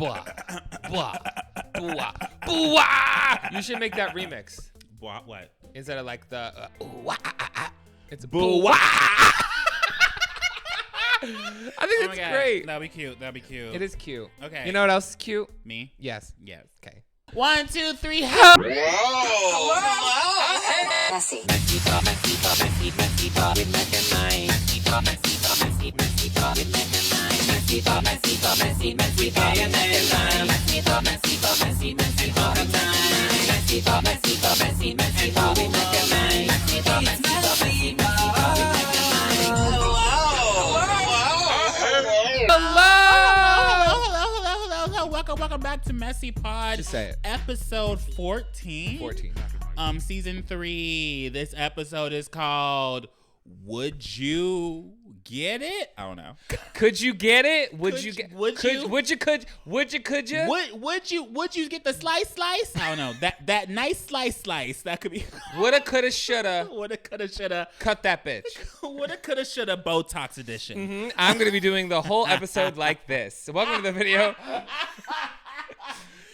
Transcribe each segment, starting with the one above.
Blah, blah, blah, blah. You should make that remix. What? Instead of like the it's Boo. I think it's great. That'd be cute. It is cute. Okay. You know what else is cute? Me? Yes. Yes. Okay. 1, 2, 3. Hello. Messy. MessyPod with Mac and Mike. MessyPod with Mac and Mike. MessyPod with Mac and Mike. MessyPod all the time. MessyPod with Mac and Mike. MessyPod with Mac and Mike. Welcome back to MessyPod. Just say it. Episode 14. 14. Season 3. This episode is called Would You Get It? I don't know. Could you get it? Would you Could you get the slice? I don't know. That nice slice. That could be Woulda, coulda, shoulda. woulda, coulda, shoulda. Cut that bitch. Woulda, coulda, shoulda. Botox edition. I'm going to be doing the whole episode like this. So welcome to the video.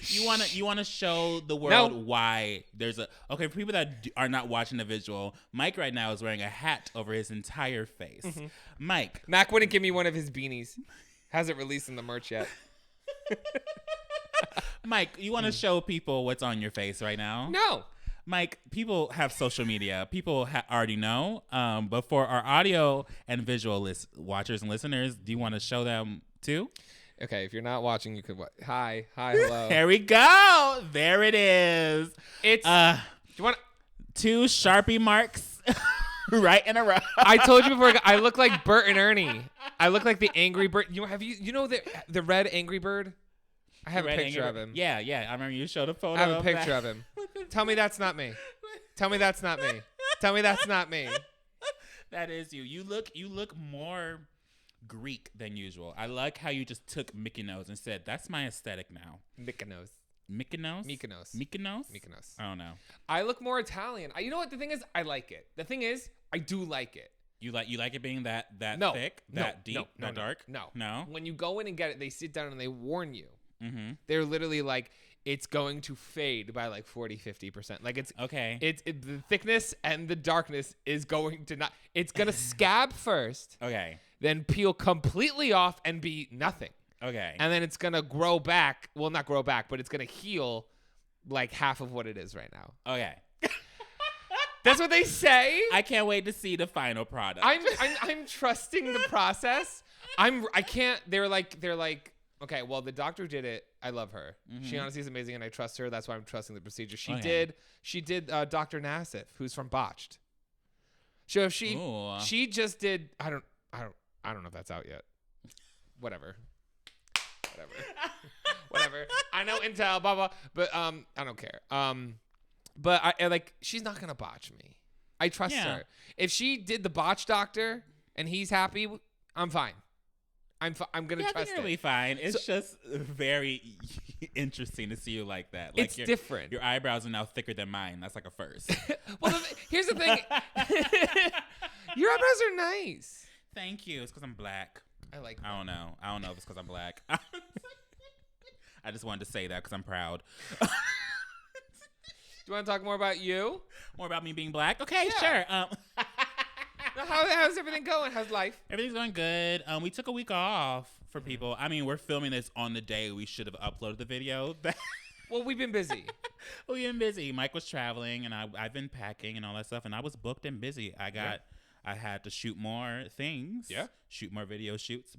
You wanna show the world why there's a for people that are not watching the visual. Mike right now is wearing a hat over his entire face. Mike, Mac wouldn't give me one of his beanies. Hasn't released in the merch yet. Mike, you want to show people what's on your face right now? No. Mike, people have social media. People already know. But for our audio and visual watchers and listeners, do you want to show them too? Okay, if you're not watching, you could. Hi, hello. There we go. There it is. It's. Do you want 2 Sharpie marks right in a row? I told you before. I look like Bert and Ernie. I look like the Angry Bird. You know the red Angry Bird? I have a picture of him. Yeah. I remember you showed a photo. I have a picture of him. Tell me that's not me. Tell me that's not me. Tell me that's not me. That is you. You look more Greek than usual. I like how you just took Mickey Nose and said, that's my aesthetic now. Mykonos. I don't know. I look more Italian. You know what? The thing is, I like it. The thing is, I do like it. You like it being that thick, that deep, that dark? No. When you go in and get it, they sit down and they warn you. Mm-hmm. They're literally like, it's going to fade by like 40-50%. Like it's okay. The thickness and the darkness is going to it's gonna scab first. Okay. Then peel completely off and be nothing. Okay. And then it's gonna grow back. Well, not grow back, but it's gonna heal like half of what it is right now. Okay. That's what they say. I can't wait to see the final product. I'm trusting the process. I can't. They're like. Okay, well, the doctor did it. I love her. Mm-hmm. She honestly is amazing, and I trust her. That's why I'm trusting the procedure. She did Dr. Nassif, who's from Botched. So if she just did. I don't know if that's out yet. Whatever. I know Intel, blah blah, but I don't care. But I like she's not gonna botch me. I trust her. If she did the botch doctor and he's happy, I'm fine. I'm gonna trust it. You'll be fine. It's just very interesting to see you like that. Like it's different. Your eyebrows are now thicker than mine. That's like a first. Well, here's the thing. Your eyebrows are nice. Thank you. It's because I'm black. I like them. I don't know if it's because I'm black. I just wanted to say that because I'm proud. Do you want to talk more about you? More about me being black? Okay, sure. How's everything going? How's life? Everything's going good. We took a week off for people. I mean, we're filming this on the day we should have uploaded the video. Well, we've been busy. Mike was traveling, and I've been packing and all that stuff, and I was booked and busy. I had to shoot more things. Yeah. Shoot more video shoots,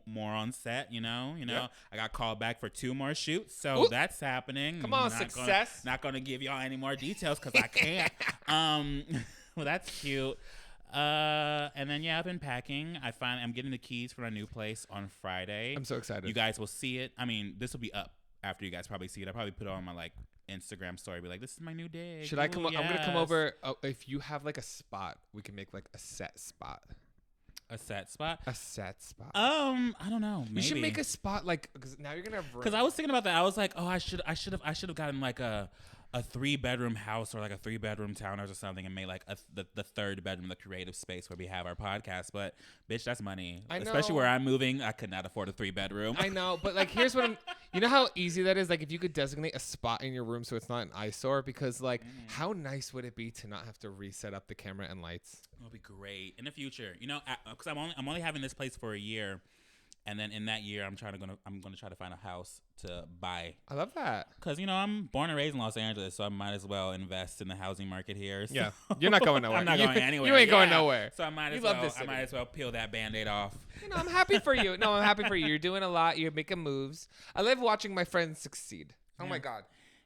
more on set, you know. Yeah. I got called back for 2 more shoots, so that's happening. Come on, success. Not going to give y'all any more details because I can't. Well, that's cute. And then I've been packing. I'm getting the keys for my new place on Friday. I'm so excited. You guys will see it. I mean, this will be up after you guys probably see it. I'll probably put it on my Instagram story. Be like, this is my new dig. Should I come? Yes. I'm gonna come over. If you have a spot, we can make a set spot. A set spot. I don't know. Maybe. You should make a spot because now you're gonna have room. Because I was thinking about that. I was like, I should have gotten a 3-bedroom house or a 3-bedroom townhouse or something and made the 3rd bedroom, the creative space where we have our podcast. But bitch, that's money. I know. Especially where I'm moving, I could not afford a 3-bedroom. I know, but here's what You know how easy that is? Like, if you could designate a spot in your room so it's not an eyesore, because, like, how nice would it be to not have to reset up the camera and lights? It would be great in the future. You know, because I'm only having this place for a year. And then in that year, I'm gonna try to find a house to buy. I love that. Cause I'm born and raised in Los Angeles, so I might as well invest in the housing market here. So. Yeah, you're not going nowhere. I'm not going anywhere. You ain't going nowhere. So I might as well peel that Band-Aid off. I'm happy for you. No, I'm happy for you. You're doing a lot. You're making moves. I love watching my friends succeed. Oh my God.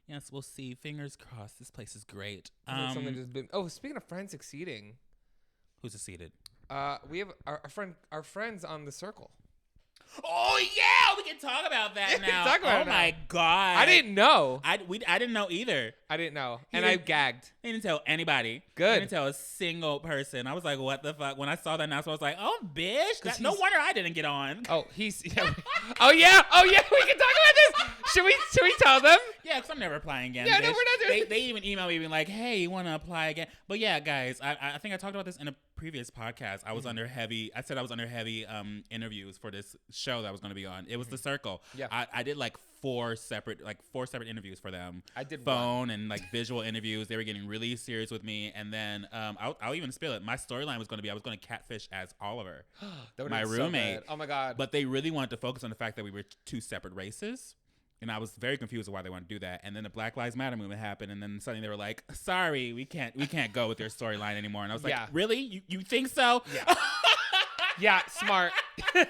Yes, we'll see. Fingers crossed. This place is great. Speaking of friends succeeding, who's succeeded? We have our friends on the circle. Oh yeah, we can talk about that now. Oh my God, I didn't know. I didn't know either. I didn't know, and I gagged. I didn't tell anybody. Good. I didn't tell a single person. I was like, what the fuck? When I saw that announcement, I was like, oh bitch, no wonder I didn't get on. Oh, oh yeah. We can talk about this. Should we tell them? Yeah, because I'm never applying again. Yeah, no, we're not doing. They even emailed me being like, hey, you want to apply again? But yeah, guys, I think I talked about this in a previous podcast. I was under heavy interviews for this show that I was going to be on. It was The Circle. Yeah. I did like four separate interviews for them. I did phone and like visual interviews. They were getting really serious with me, and then I'll even spill it. My storyline was going to be I was going to catfish as Oliver, my roommate. So oh my God! But they really wanted to focus on the fact that we were two separate races. And I was very confused of why they wanted to do that. And then the Black Lives Matter movement happened, and then suddenly they were like, "Sorry, we can't go with your storyline anymore." And I was like, "Really? You think so?" Yeah. Yeah, smart. I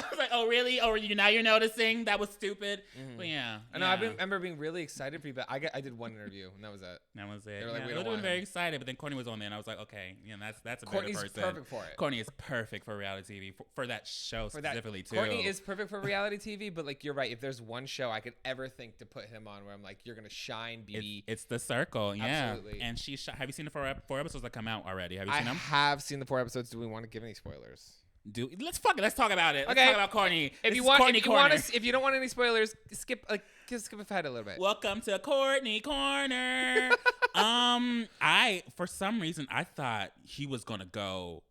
was like, oh, really? Oh, now you're noticing? That was stupid. Mm-hmm. But yeah. I know. I remember being really excited for you, but I did one interview, and that was it. That was it. They were like, I we would don't have been want very excited, but then Courtney was on there, and I was like, okay, that's a Courtney's better person. Perfect for it. Courtney is perfect for reality TV, for that show specifically, too. Courtney is perfect for reality TV, but, like, you're right. If there's one show I could ever think to put him on where I'm like, you're going to shine, BB. It's The Circle, yeah. Absolutely. And have you seen the four episodes that come out already? Have you seen them? I have seen the 4 episodes. Do we want to give any spoilers? Let's talk about it. Let's Okay. talk about Courtney. If you don't want any spoilers, skip ahead a little bit. Welcome to Courtney Corner. For some reason I thought he was gonna go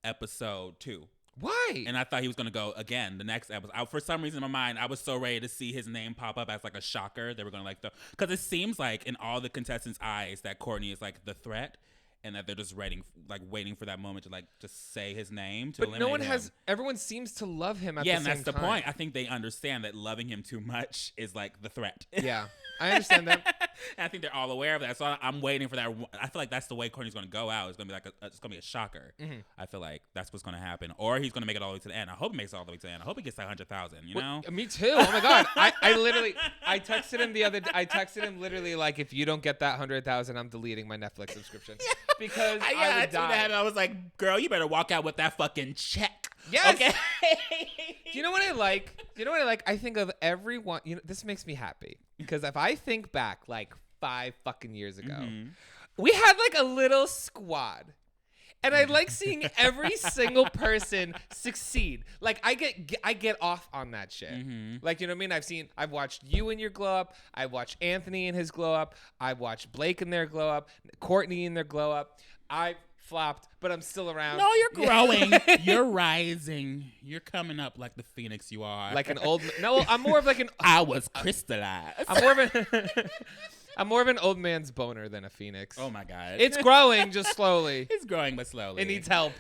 episode 2. Why? And I thought he was gonna go again the next episode. For some reason in my mind, I was so ready to see his name pop up as like a shocker. They were gonna because it seems like in all the contestants' eyes that Courtney is like the threat. And that they're just waiting for that moment to just say his name to eliminate him. But no one everyone seems to love him at the same time. Yeah, and that's the point. I think they understand that loving him too much is like the threat. Yeah, I understand that. And I think they're all aware of that. So I'm waiting for that. I feel like that's the way Courtney's going to go out. It's going to be it's going to be a shocker. Mm-hmm. I feel like that's what's going to happen. Or he's going to make it all the way to the end. I hope he makes it all the way to the end. I hope he gets that 100,000, you know? Me too. Oh my God. I texted him I texted him literally like, if you don't get that 100,000, I'm deleting my Netflix subscription. Yeah. Because I would die. I was like, girl, you better walk out with that fucking check. Yes. Okay. Do you know what I like? I think of everyone. This makes me happy because if I think back like 5 fucking years ago, we had like a little squad. And I like seeing every single person succeed. Like I get off on that shit. Mm-hmm. Like, you know what I mean? I've watched you in your glow up. I've watched Anthony in his glow up. I've watched Blake in their glow up. Courtney in their glow up. I flopped, but I'm still around. No, you're growing. You're rising. You're coming up like the phoenix you are. Like an old. No, I'm more of like an. I was crystallized. I'm more of an old man's boner than a phoenix. Oh my God. It's growing just slowly. It's growing but slowly. It needs help.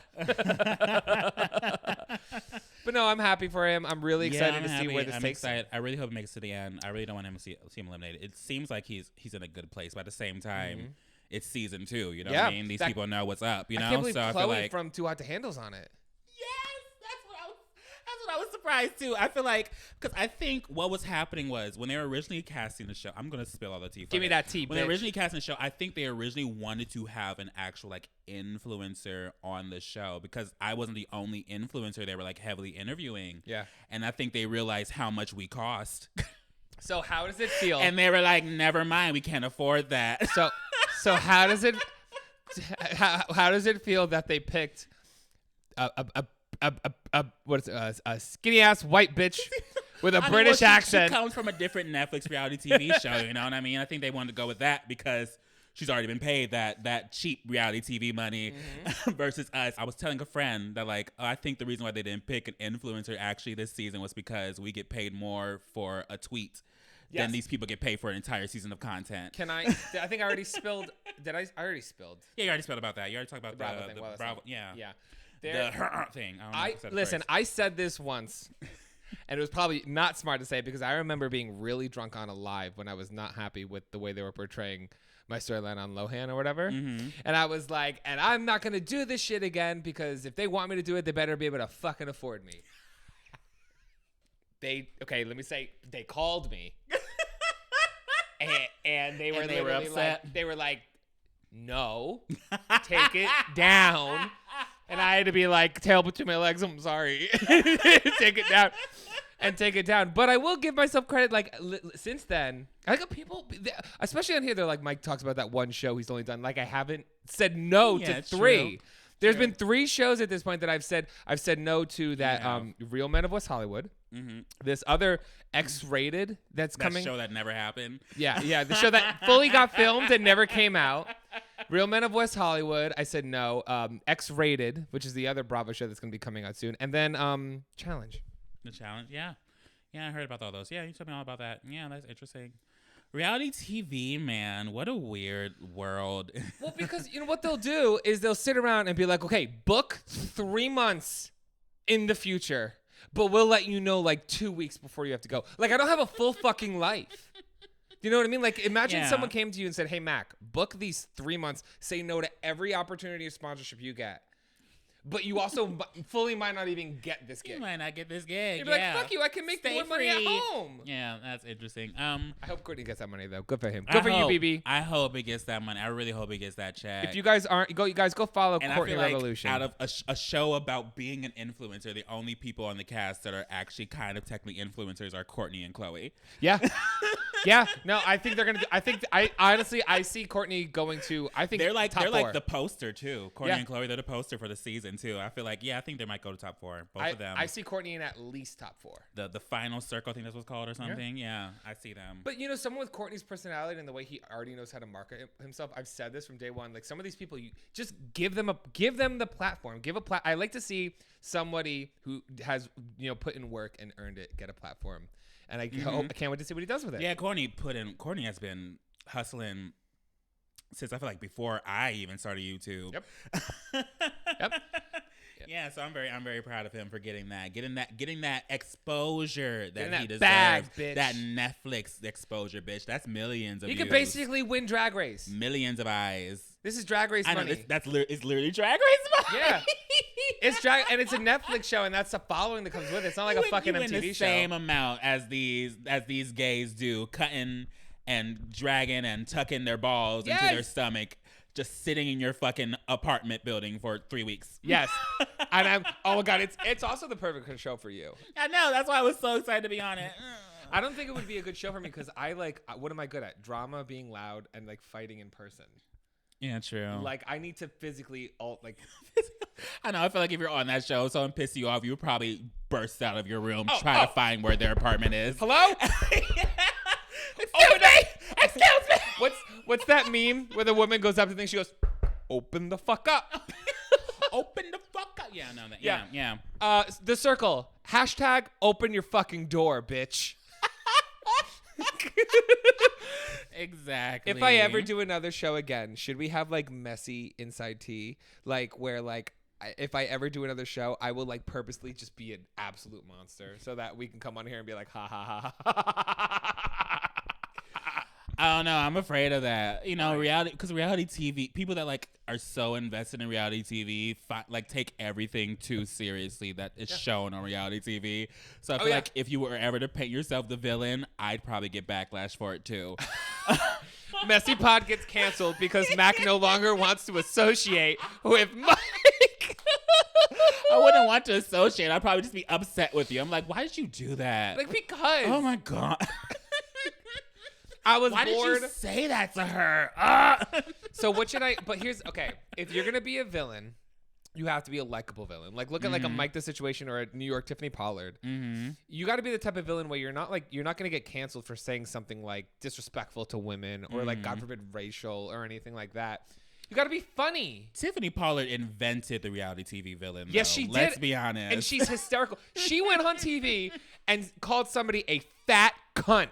But no, I'm happy for him. I'm really excited to see where this takes him. I really hope it makes it to the end. I really don't want him to see him eliminated. It seems like he's in a good place, but at the same time, it's season 2. You know what I mean? These people know what's up, you know? I can't believe I Chloe feel like from Too Hot to Handle's on it. That's what I was surprised too. I feel like because I think what was happening was when they were originally casting the show. I'm gonna spill all the tea. Give me that tea. When they originally casting the show, I think they originally wanted to have an actual like influencer on the show because I wasn't the only influencer they were like heavily interviewing. Yeah, and I think they realized how much we cost. So how does it feel? And they were like, "Never mind, we can't afford that." So how does it? How does it feel that they picked a skinny ass white bitch with a British accent? She comes from a different Netflix reality TV show, you know what I mean? I think they wanted to go with that because she's already been paid that cheap reality TV money versus us. I was telling a friend that like, I think the reason why they didn't pick an influencer actually this season was because we get paid more for a tweet than these people get paid for an entire season of content. I think I already spilled. I already spilled. Yeah, you already spilled about that. You already talked about the Bravo. Yeah. The thing. I said this once, and it was probably not smart to say because I remember being really drunk on a live when I was not happy with the way they were portraying my storyline on Lohan or whatever. And I was like, and I'm not going to do this shit again because if they want me to do it, they better be able to fucking afford me. They called me. and they were upset. Like, they were like, no, take it down. And I had to be like, tail between my legs, I'm sorry. Take it down. But I will give myself credit. Like, since then, I got people, especially on here, they're like, Mike talks about that one show he's only done. Like, I haven't said no to 3. True. There's been 3 shows at this point that I've said no to that Real Men of West Hollywood. This other X-rated that's coming. That show that never happened. Yeah. The show that fully got filmed and never came out. Real Men of West Hollywood. I said no. X-rated, which is the other Bravo show that's going to be coming out soon. And then Challenge. The Challenge, yeah. Yeah, I heard about all those. Yeah, you told me all about that. Yeah, that's interesting. Reality TV, man, what a weird world. Well, because you know what they'll do is they'll sit around and be like, okay, book 3 months in the future, but we'll let you know like 2 weeks before you have to go. Like, I don't have a full fucking life. Do you know what I mean? Like, imagine someone came to you and said, hey, Mac, book these 3 months, say no to every opportunity of sponsorship you get. But you also fully might not even get this gig. You might not get this gig. You'd be like, fuck you, I can make more money at home. Yeah, that's interesting. I hope Courtney gets that money, though. Good for him. Good for you, BB. I hope he gets that money. I really hope he gets that check. If you guys aren't, you guys go follow and Courtney I feel Revolution. Like out of a show about being an influencer, the only people on the cast that are actually kind of technically influencers are Courtney and Chloe. Yeah. Yeah. No, I think they're going to I honestly see Courtney going to, I think they're like top 4. Like the poster, too. Courtney and Chloe, they're the poster for the season, too. I feel like, I think they might go to top 4. Both of them. I see Courtney in at least top 4. The final circle, I think that's what's called or something. Yeah, I see them. But you know, someone with Courtney's personality and the way he already knows how to market himself. I've said this from day one. Like, some of these people, you just give them the platform. I like to see somebody who has put in work and earned it get a platform. And I can't wait to see what he does with it. Yeah, Courtney has been hustling since I feel like before I even started YouTube. Yep. Yeah, so I'm very proud of him for getting that exposure that he deserves. Bag, bitch. That Netflix exposure, bitch. That's millions of views. He could basically win Drag Race. Millions of eyes. This is Drag Race money. It's literally Drag Race money. Yeah. It's drag, and it's a Netflix show, and that's the following that comes with it. It's not like a fucking MTV show. The same amount as these gays do, cutting and dragging and tucking their balls into their stomach, just sitting in your fucking apartment building for 3 weeks. Yes. And oh my God, it's also the perfect show for you. I know, that's why I was so excited to be on it. I don't think it would be a good show for me because what am I good at? Drama, being loud, and like fighting in person. Yeah, true. Like, I need to physically I know. I feel like if you're on that show, someone piss you off, you would probably burst out of your room, try to find where their apartment is. Hello? Excuse me. What's that meme where the woman goes up to things? She goes, "Open the fuck up." Open the fuck up. Yeah, no, that. Yeah. The circle. # open your fucking door, bitch. Exactly. If I ever do another show again, should we have like messy inside tea? Like where like if I ever do another show, I will like purposely just be an absolute monster so that we can come on here and be like, ha ha ha. I don't know. I'm afraid of that. You know, because reality TV, people that like are so invested in reality TV, like take everything too seriously that is shown on reality TV. So I feel like if you were ever to paint yourself the villain, I'd probably get backlash for it too. MessyPod gets canceled because Mac no longer wants to associate with Mike. I wouldn't want to associate. I'd probably just be upset with you. I'm like, why did you do that? Like, because. Oh my God. I was bored. Why did you say that to her? So what should I? But here's okay. If you're gonna be a villain, you have to be a likable villain. Like look at like a Mike the Situation or a New York Tiffany Pollard. You got to be the type of villain where you're not going to get canceled for saying something like disrespectful to women or like God forbid racial or anything like that. You got to be funny. Tiffany Pollard invented the reality TV villain. Yes, though. she did. Let's be honest. And she's hysterical. She went on TV and called somebody a fat cunt.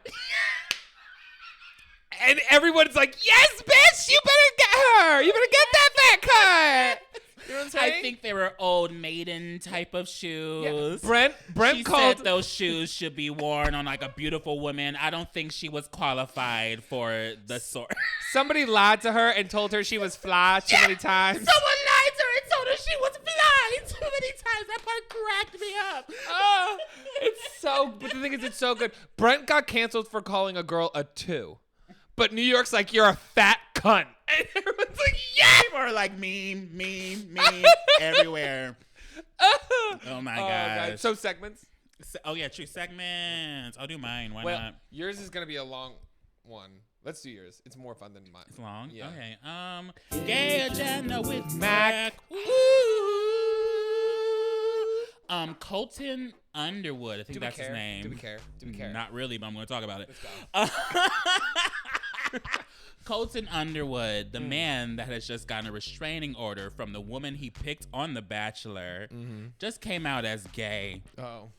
And everyone's like, yes, bitch, you better get her. You better get that fat cunt. You know what I'm saying? I think they were Old Maiden type of shoes. Yeah. Brent she called said those shoes should be worn on like a beautiful woman. I don't think she was qualified for the sort. Somebody lied to her and told her she was fly too many times. Someone lied to her and told her she was fly too many times. That part cracked me up. Oh, but the thing is, it's so good. Brent got canceled for calling a girl a 2. But New York's like, you're a fat cunt. And everyone's like, yeah. People are like, meme everywhere. Oh, my God. So segments? Oh, yeah, true. Segments. I'll do mine. Why well, not? Yours is going to be a long one. Let's do yours. It's more fun than mine. It's long? Yeah. Okay. Gay agenda with Mac. Colton Underwood. I think that's his name. Do we care? Not really, but I'm going to talk about it. Let's go. Colton Underwood, the man that has just gotten a restraining order from the woman he picked on The Bachelor, just came out as gay. Oh.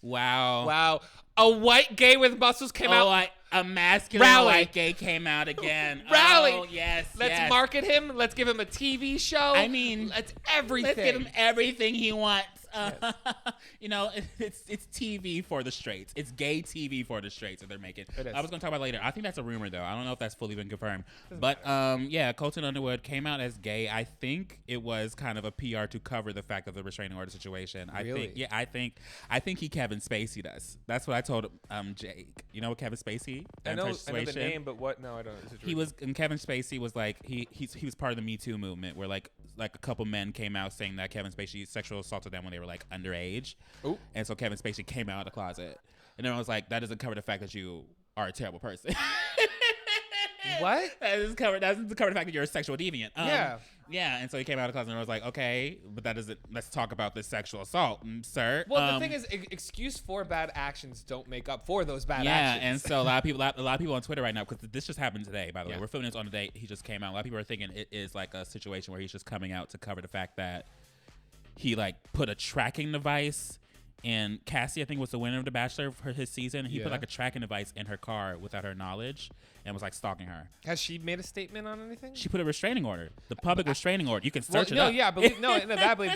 Wow. A white gay with muscles came out. A masculine white gay came out again. Rally. Oh, yes. Let's market him. Let's give him a TV show. I mean, let's everything. Let's give him everything he wants. You know, it's TV for the straights. It's gay TV for the straights that they're making. It is. I was going to talk about it later. I think that's a rumor, though. I don't know if that's fully been confirmed. But, yeah, Colton Underwood came out as gay. I think it was kind of a PR to cover the fact of the restraining order situation. Really? I think he Kevin Spacey does. That's what I told Jake. You know what Kevin Spacey? I know the name, but what? No, I don't know. He was, and Kevin Spacey was like, he was part of the Me Too movement where like a couple men came out saying that Kevin Spacey sexual assaulted them when they were like underage. Ooh. And so Kevin Spacey came out of the closet. And everyone was like, that doesn't cover the fact that you are a terrible person. What? That doesn't cover the fact that you're a sexual deviant. Yeah. And so he came out of the closet and I was like, okay, but that doesn't, let's talk about this sexual assault, sir. Well, the thing is, excuse for bad actions don't make up for those bad actions. Yeah, and so a lot of people on Twitter right now, because this just happened today, by the way. We're filming this on the day he just came out. A lot of people are thinking it is like a situation where he's just coming out to cover the fact that he like put a tracking device in Cassie, I think was the winner of The Bachelor for his season. He put like a tracking device in her car without her knowledge and was like stalking her. Has she made a statement on anything? She put a restraining order, the public restraining order. You can search it no, up. yeah, I believe,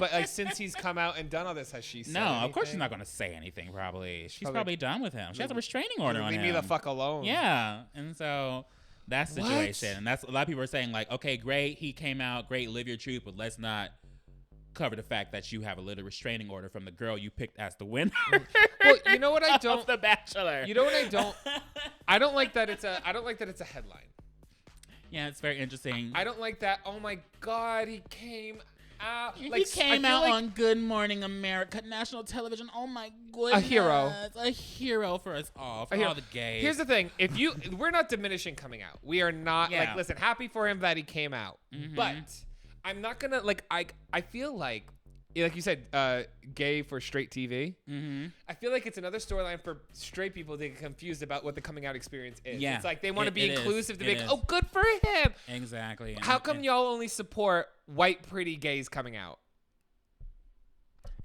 but like since he's come out and done all this, has she said anything? Of course she's not going to say anything. Probably she's probably done with him. She has a restraining order on him. Leave me the fuck alone. Yeah, and so that's the situation, and that's a lot of people are saying like, okay, great, he came out, great, live your truth, but let's not cover the fact that you have a little restraining order from the girl you picked as the winner. Well, you know what I don't. Of The Bachelor. You know what I don't. I don't like that it's a headline. Yeah, it's very interesting. I don't like that. Oh my God, he came out. He came out on Good Morning America, national television. Oh my goodness, a hero for us all, for all the gays. Here's the thing: we're not diminishing coming out. We are not like. Listen, happy for him that he came out, but I'm not gonna like. I feel like you said, gay for straight TV. I feel like it's another storyline for straight people to get confused about what the coming out experience is. Yeah, it's like they want to be inclusive to be like, oh, good for him. Exactly. How come y'all only support white pretty gays coming out?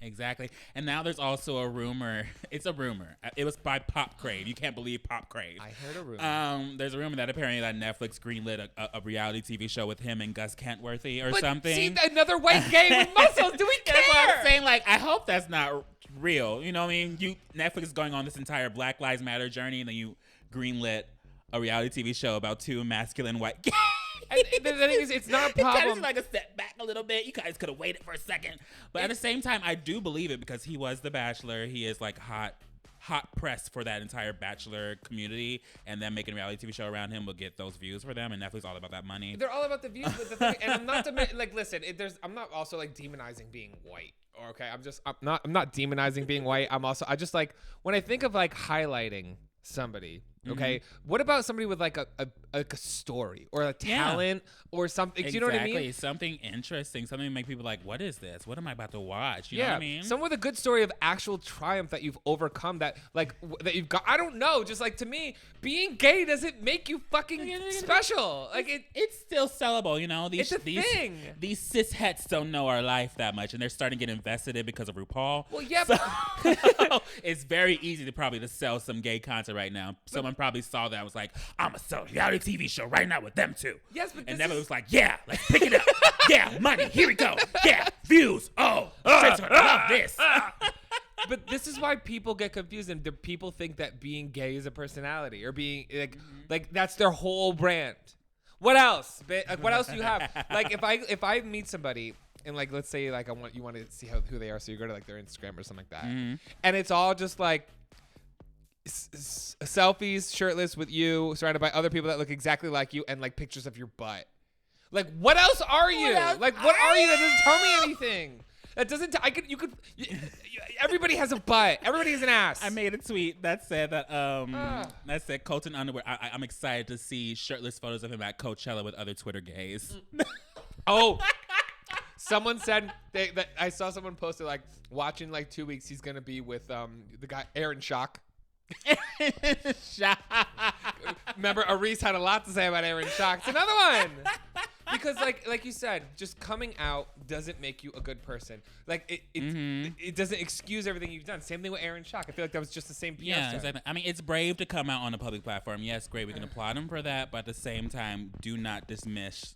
Exactly. And now there's also a rumor. It's a rumor. It was by Pop Crave. You can't believe Pop Crave. I heard a rumor. There's a rumor that apparently that Netflix greenlit a reality TV show with him and Gus Kentworthy or something. See, another white gay with muscles. Do we care? That's what I'm saying. Like, I hope that's not real. You know what I mean? Netflix is going on this entire Black Lives Matter journey, and then you greenlit a reality TV show about two masculine white gays. And the thing is, it's not a problem. It kind of seemed like a step back a little bit. You guys could have waited for a second. But at the same time, I do believe it because he was the Bachelor. He is like hot press for that entire Bachelor community. And then making a reality TV show around him will get those views for them. And Netflix is all about that money. They're all about the views. But the thing, and I'm not like, listen, I'm not also like demonizing being white. Okay, I'm not demonizing being white. I just like when I think of like highlighting somebody, Okay. What about somebody with like a story or a talent or something? Exactly. Do you know what I mean? Something interesting, something to make people like, what is this? What am I about to watch? You know what I mean? Someone with a good story of actual triumph that you've overcome, that like that you've got. I don't know. Just like, to me, being gay doesn't make you fucking special. Like it's still sellable, you know. It's a thing. These cis hets don't know our life that much, and they're starting to get invested in because of RuPaul. Well, yeah, so, it's very easy to sell some gay content right now. Someone probably saw that and was like, I'm gonna sell a reality TV show right now with them too. Yes, but and Never was like, yeah, let's pick it up. Yeah, money, here we go. Yeah, views. Oh, I love this. But this is why people get confused, and people think that being gay is a personality, or being like that's their whole brand. What else? Like, what else do you have? Like, if I meet somebody and like, let's say like you want to see who they are, so you go to like their Instagram or something like that, and it's all just like selfies, shirtless with you, surrounded by other people that look exactly like you, and like pictures of your butt. Like, what else are you? Like, what are you? That doesn't tell me anything. That doesn't. Everybody has a butt. Everybody has an ass. I made a tweet that said that Colton Underwood. I'm excited to see shirtless photos of him at Coachella with other Twitter gays. Oh, someone said that I saw someone posted like, watching like 2 weeks. He's gonna be with the guy Aaron Schock. Remember, Aris had a lot to say about Aaron Schock. It's another one. Because like you said, just coming out doesn't make you a good person. Like it doesn't excuse everything you've done. Same thing with Aaron Schock. I feel like that was just the same PR stuff. Exactly. I mean, it's brave to come out on a public platform. Yes, great. We can applaud him for that. But at the same time, do not dismiss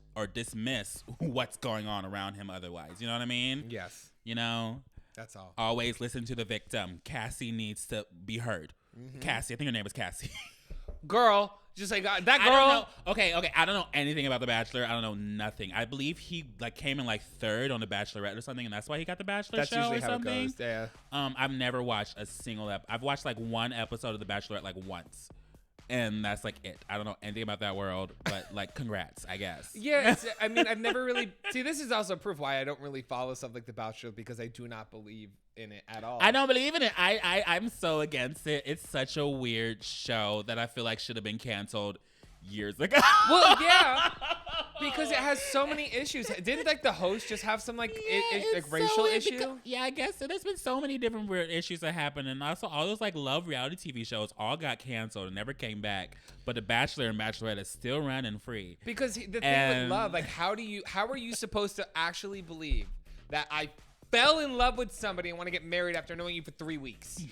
what's going on around him otherwise. You know what I mean? Yes. You know? That's all. Always listen to the victim. Cassie needs to be heard. Cassie, I think her name was Cassie. Girl, just like that girl. I don't know. Okay. I don't know anything about The Bachelor. I don't know nothing. I believe he like came in like third on The Bachelorette or something, and that's why he got The Bachelor show usually or how something. It goes. Yeah. I've never watched a single I've watched like one episode of The Bachelorette like once. And that's like it. I don't know anything about that world, but like, congrats, I guess. Yeah, I mean, I've never really this is also proof why I don't really follow stuff like The Bachelor, because I do not believe in it at all. I don't believe in it. I'm so against it. It's such a weird show that I feel like should have been canceled years ago. Well, yeah, because it has so many issues. Didn't like the host just have some like racial issue? Yeah, I guess so. There's been so many different weird issues that happened, and also all those like love reality TV shows all got canceled and never came back. But The Bachelor and Bachelorette is still running free. Because the thing with love, like, how are you supposed to actually believe that I fell in love with somebody and want to get married after knowing you for 3 weeks?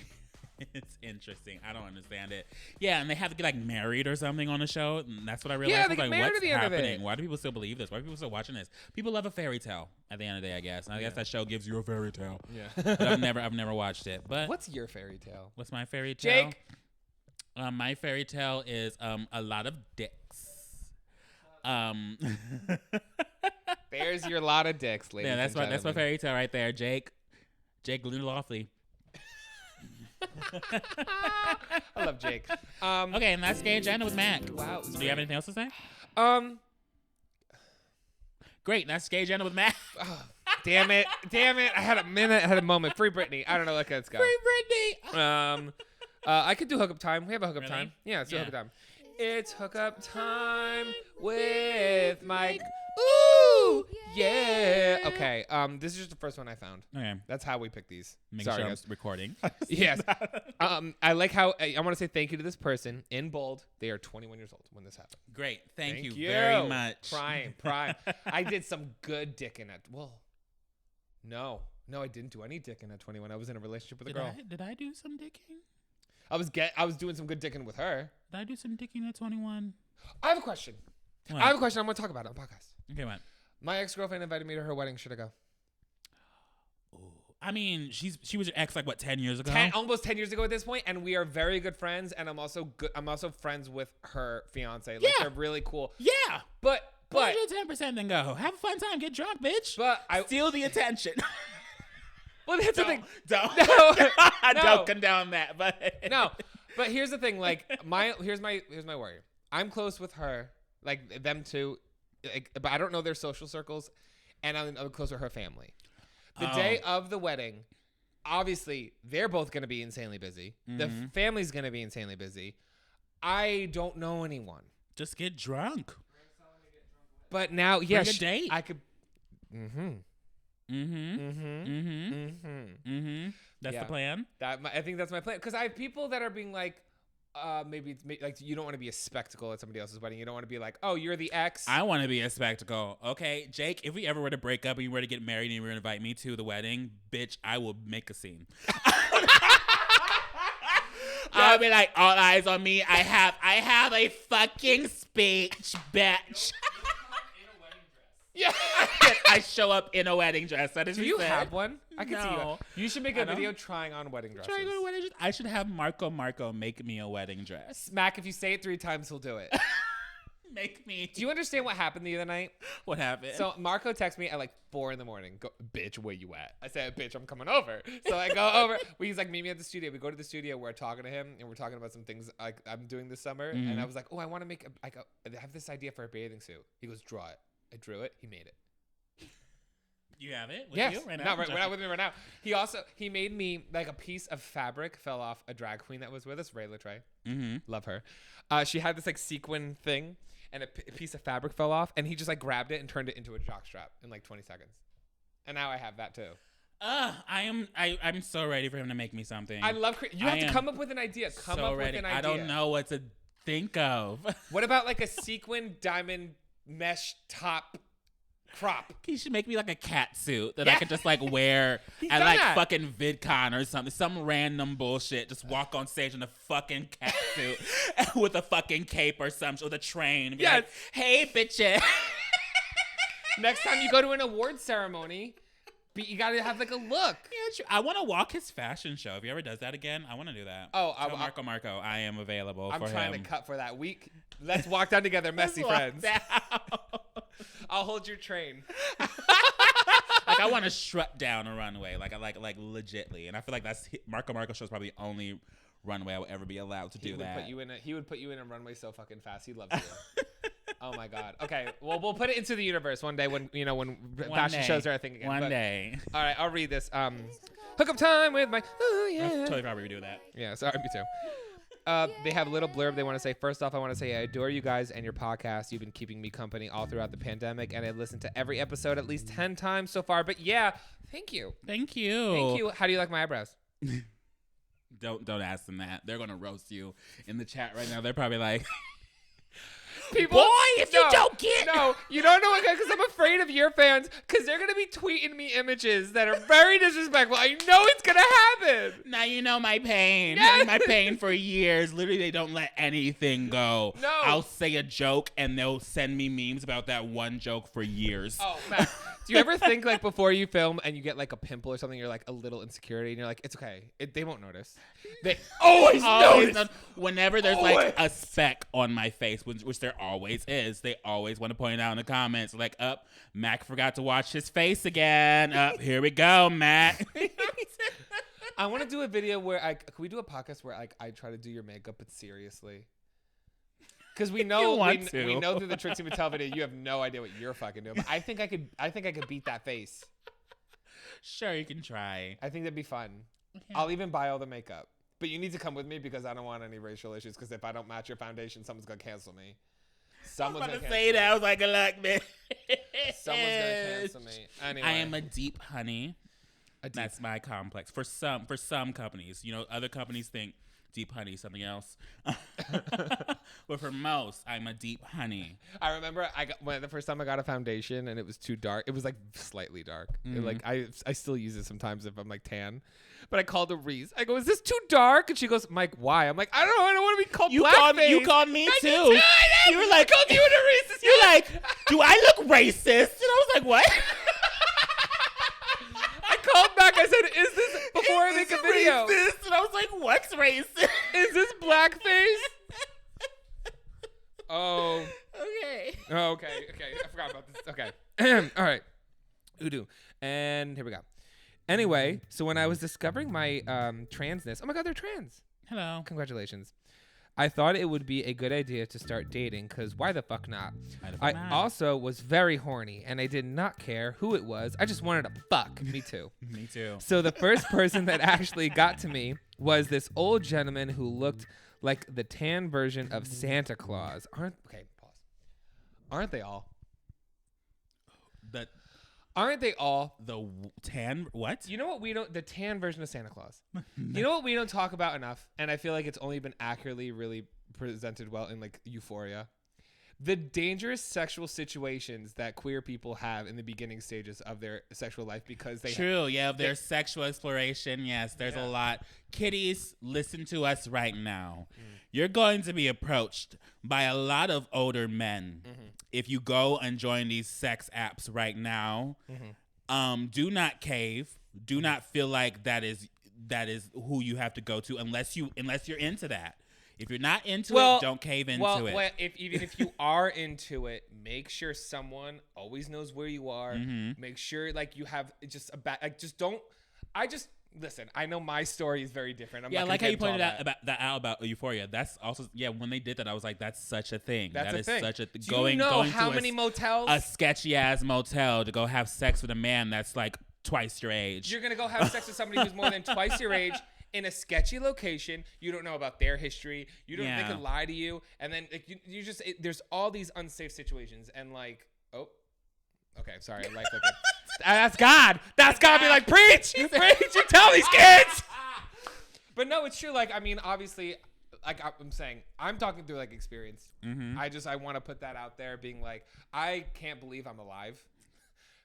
It's interesting. I don't understand it. Yeah, and they have to get like married or something on the show. And that's what I realized. Yeah, they get like, married what's at the end of it. happening? Why do people still believe this? Why are people still watching this? People love a fairy tale at the end of the day, I guess. And I guess that show gives you a fairy tale. Yeah. But I've never watched it. But what's your fairy tale? What's my fairy tale? Jake? My fairy tale is a lot of dicks. There's your lot of dicks, ladies. Yeah, that's my fairy tale right there. Jake Lindelof. I love Jake. Okay, and that's Gay Agenda with Mac. Wow. Do you have anything else to say? Great, that's Gay Agenda with Mac. Oh, damn it. I had a moment. Free Britney. I don't know. Let's go. Free Britney. I could do hookup time. We have a hookup Really? time. Yeah, let's do hookup time. It's hookup time with Mike. Ooh, yeah. Okay. This is just the first one I found. Okay. That's how we pick these. Make Sorry, sure guys. I'm recording. Yes. I like how I want to say thank you to this person in bold. They are 21 years old when this happened. Great. Thank you very much. Prime. I did some good dicking at. Well, no, I didn't do any dicking at 21. I was in a relationship with a girl. Did I do some dicking? I was doing some good dicking with her. Did I do some dicking at 21? I have a question. What? I'm going to talk about it on the podcast. Okay, what? My ex-girlfriend invited me to her wedding. Should I go? Ooh. I mean, she was your ex like what, 10 years ago? Almost 10 years ago at this point, and we are very good friends. And I'm also friends with her fiance. Like, they're really cool. Yeah, but 10% then go. Have a fun time. Get drunk, bitch. But I steal the attention. Well, that's the thing. Don't condone that. But no. But here's the thing. Like here's my worry. I'm close with her, like them two, but I don't know their social circles, and I'm close with her family. The day of the wedding, obviously they're both going to be insanely busy. The family's going to be insanely busy. I don't know anyone. Just get drunk. But now, Bring yes, a date. I could. That's the plan. I think that's my plan because I have people that are being like, maybe like you don't want to be a spectacle at somebody else's wedding. You don't want to be like, oh, you're the ex. I want to be a spectacle. Okay, Jake, if we ever were to break up and you were to get married and you were to invite me to the wedding, bitch, I will make a scene. I'll be like, all eyes on me. I have a fucking speech, bitch. Yeah, I show up in a wedding dress. That is. Do you have one? I can see No. you. You should make a video trying on wedding dresses. Trying on a wedding dress. I should have Marco make me a wedding dress. Mac, if you say it 3 times, he'll do it. Make me. Do you understand what happened the other night? What happened? So Marco texted me at like 4 a.m. Go, bitch, where you at? I said, bitch, I'm coming over. So I go over. He's like, meet me at the studio. We go to the studio. We're talking to him, and we're talking about some things like I'm doing this summer. And I was like, oh, I want to make. I have this idea for a bathing suit. He goes, draw it. I drew it. He made it. You have it? With yes. You right now? Not with me right now. He made me like a piece of fabric fell off a drag queen that was with us, Ray Latre. Love her. She had this like sequin thing, and a piece of fabric fell off, and he just like grabbed it and turned it into a jockstrap in like 20 seconds. And now I have that too. I'm so ready for him to make me something. I love you have to come up with an idea. Come up with an idea. I don't know what to think of. What about like a sequin diamond mesh top crop? He should make me like a cat suit that I could just like wear at like fucking VidCon or something. Some random bullshit. Just walk on stage in a fucking cat suit with a fucking cape or something, with a train. And be like, hey, bitches. Next time you go to an award ceremony, you gotta have like a look. Yeah, true. I want to walk his fashion show. If he ever does that again, I want to do that. Oh, Marco, I am available for him. I'm trying to cut for that week. Let's walk down together, messy friends. I'll hold your train. Like I want to strut down a runway, like legitly, and I feel like that's Marco show's probably the only runway I will ever be allowed to do that. He would put you in a runway so fucking fast. He loves you. Oh my god. Okay. Well, we'll put it into the universe one day when fashion shows are a thing again. One day. All right, I'll read this. Hookup time with my. Oh yeah. I'll totally probably redo that. Yeah. Sorry, me too. They have a little blurb they want to say. First off, I want to say I adore you guys and your podcast. You've been keeping me company all throughout the pandemic, and I've listened to every episode at least 10 times so far. But yeah, thank you. Thank you. Thank you. How do you like my eyebrows? Don't ask them that. They're gonna roast you in the chat right now. They're probably like, people, boy, if you don't get you don't know because I'm afraid of your fans because they're gonna be tweeting me images that are very disrespectful. I know it's gonna happen. Now you know my pain. Yes. My pain for years. Literally, they don't let anything go. No. I'll say a joke and they'll send me memes about that one joke for years. Oh, man. Do you ever think like before you film and you get like a pimple or something, you're like a little insecurity and you're like, it's okay. They won't notice. They always notice. Whenever there's like a speck on my face, which there always is, they always want to point it out in the comments. Like, Mac forgot to wash his face again. Here we go, Mac. I want to do a video where can we do a podcast where I try to do your makeup, but seriously? Because we know we know through the Trixie Mattel video you have no idea what you're fucking doing. But I think I could beat that face. Sure, you can try. I think that'd be fun. Okay. I'll even buy all the makeup. But you need to come with me because I don't want any racial issues. Because if I don't match your foundation, someone's gonna cancel me. Someone's gonna say that. I was like, good luck, man. Someone's gonna cancel me. Anyway, I am a deep honey. That's my complex. For some companies, other companies think deep honey is something else. But for most, I'm a deep honey. I remember the first time I got a foundation and it was too dark. It was like slightly dark. I still use it sometimes if I'm like tan. But I called her Reese. I go, is this too dark? And she goes, Mike, why? I'm like, I don't know. I don't want to be called blackface. You called me too. You were like, I called you a racist. You're like, do I look racist? And I was like, what? I called back. I said, is this before I make a video? Racist? And I was like, what's racist? Is this blackface? Oh. Okay. Oh, okay. I forgot about this. Okay. All right. Udo. And here we go. Anyway, so when I was discovering my transness, oh my God, they're trans. Hello. Congratulations. I thought it would be a good idea to start dating because why the fuck not? I also was very horny and I did not care who it was. I just wanted to fuck. Me too. Me too. So the first person that actually got to me was this old gentleman who looked like the tan version of Santa Claus. Aren't they all? Aren't they all tan? What? You know what we don't? The tan version of Santa Claus. You know what we don't talk about enough, and I feel like it's only been accurately really presented well in like Euphoria. The dangerous sexual situations that queer people have in the beginning stages of their sexual life because they their sexual exploration. Yes, there's a lot. Kiddies, listen to us right now. You're going to be approached by a lot of older men if you go and join these sex apps right now. Do not cave. Do not feel like that is who you have to go to unless you're into that. If you're not into it, don't cave into it. Well, even if you are into it, make sure someone always knows where you are. Make sure like you have just a listen. I know my story is very different. I'm not like how you pointed out about Euphoria. That's also when they did that, I was like, that's such a thing. That's a thing. Such a thing. Do you know how many motels? A sketchy ass motel to go have sex with a man that's like twice your age. You're gonna go have sex with somebody who's more than twice your age. In a sketchy location, you don't know about their history. You don't. They could lie to you, and then like, you just. There's all these unsafe situations, and like, okay, sorry, like that's God. That's God. Be like, preach, you tell these kids. But no, it's true. Like, I mean, obviously, like I'm saying, I'm talking through like experience. I want to put that out there, being like, I can't believe I'm alive.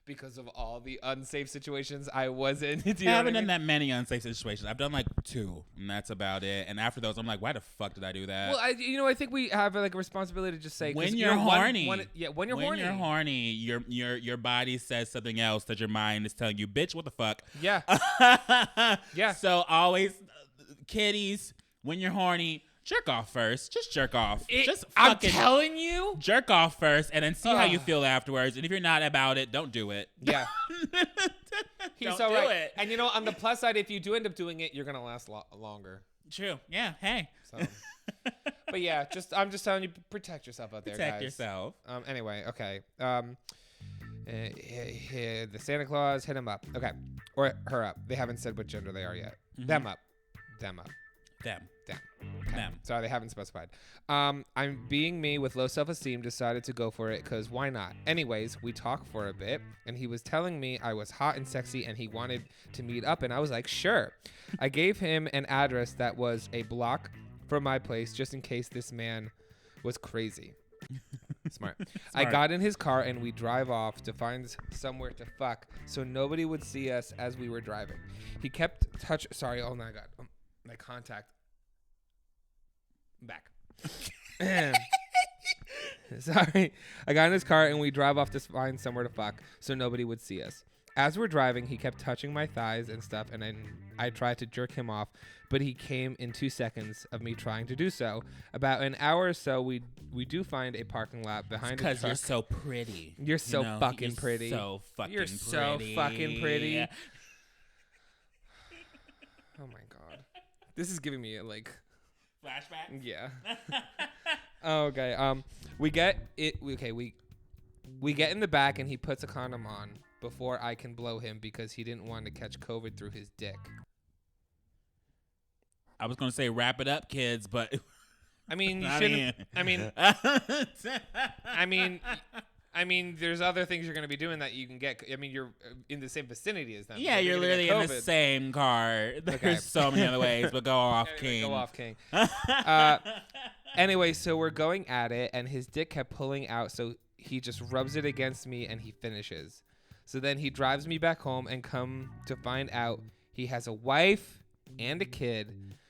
Because of all the unsafe situations I was in. I haven't done that many unsafe situations. I've done like 2, and that's about it. And after those, I'm like, why the fuck did I do that? Well, I think we have like a responsibility to just say when you're horny. When you're horny, your body says something else that your mind is telling you, bitch, what the fuck? Yeah. Yeah. So always, kiddies, when you're horny, jerk off first. Just jerk off. I'm telling you. Jerk off first and then see how you feel afterwards. And if you're not about it, don't do it. Yeah. He's so right. And you know, on the plus side, if you do end up doing it, you're going to last longer. True. Yeah. Hey. So. But yeah, I'm just telling you, protect yourself out there, guys. Protect yourself. Anyway, okay. The Santa Claus, hit him up. Okay. Or her up. They haven't said what gender they are yet. Them up. Them. Okay. Sorry, they haven't specified. I'm being me with low self-esteem, decided to go for it because why not? Anyways, we talked for a bit and he was telling me I was hot and sexy and he wanted to meet up and I was like, sure. I gave him an address that was a block from my place just in case this man was crazy. Smart. I got in his car and we drive off to find somewhere to fuck so nobody would see us as we were driving. He kept sorry, oh my God. My contact. Back. Sorry. I got in his car and we drive off to find somewhere to fuck so nobody would see us. As we're driving, he kept touching my thighs and stuff, and I tried to jerk him off, but he came in 2 seconds of me trying to do so. About an hour or so, we do find a parking lot behind his truck. Because you're so pretty. You're so fucking pretty. So fucking You're pretty. so fucking pretty. Oh my God. This is giving me like flashback. Yeah. Okay. We get it. Okay. We get in the back and he puts a condom on before I can blow him because he didn't want to catch COVID through his dick. I was gonna say wrap it up, kids, but I mean, you shouldn't. I mean, there's other things you're going to be doing that you can get. I mean, you're in the same vicinity as them. Yeah, so you're literally in the same car. There's so many other ways, but go off, King. Go off, King. Anyway, so we're going at it, and his dick kept pulling out, so he just rubs it against me, and he finishes. So then he drives me back home, and come to find out he has a wife and a kid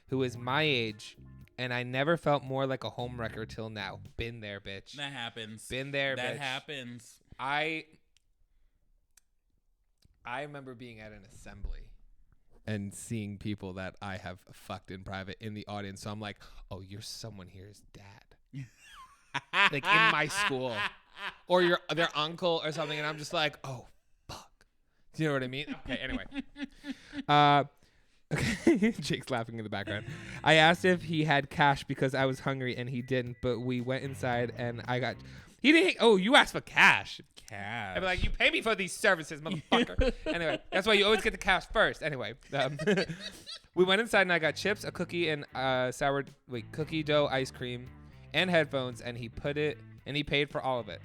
who is my age. And I never felt more like a homewrecker till now. Been there, bitch. That happens. Been there, bitch. That happens. I remember being at an assembly and seeing people that I have fucked in private in the audience. So I'm like, oh, you're someone here's dad. Like in my school. Or their uncle or something. And I'm just like, oh, fuck. Do you know what I mean? Okay, anyway. Okay, Jake's laughing in the background. I asked if he had cash because I was hungry and he didn't, but we went inside and he didn't. Oh, you asked for cash. Cash. I'd be like, you pay me for these services, motherfucker. Anyway, that's why you always get the cash first. Anyway, we went inside and I got chips, a cookie, and cookie dough ice cream, and headphones, and he paid for all of it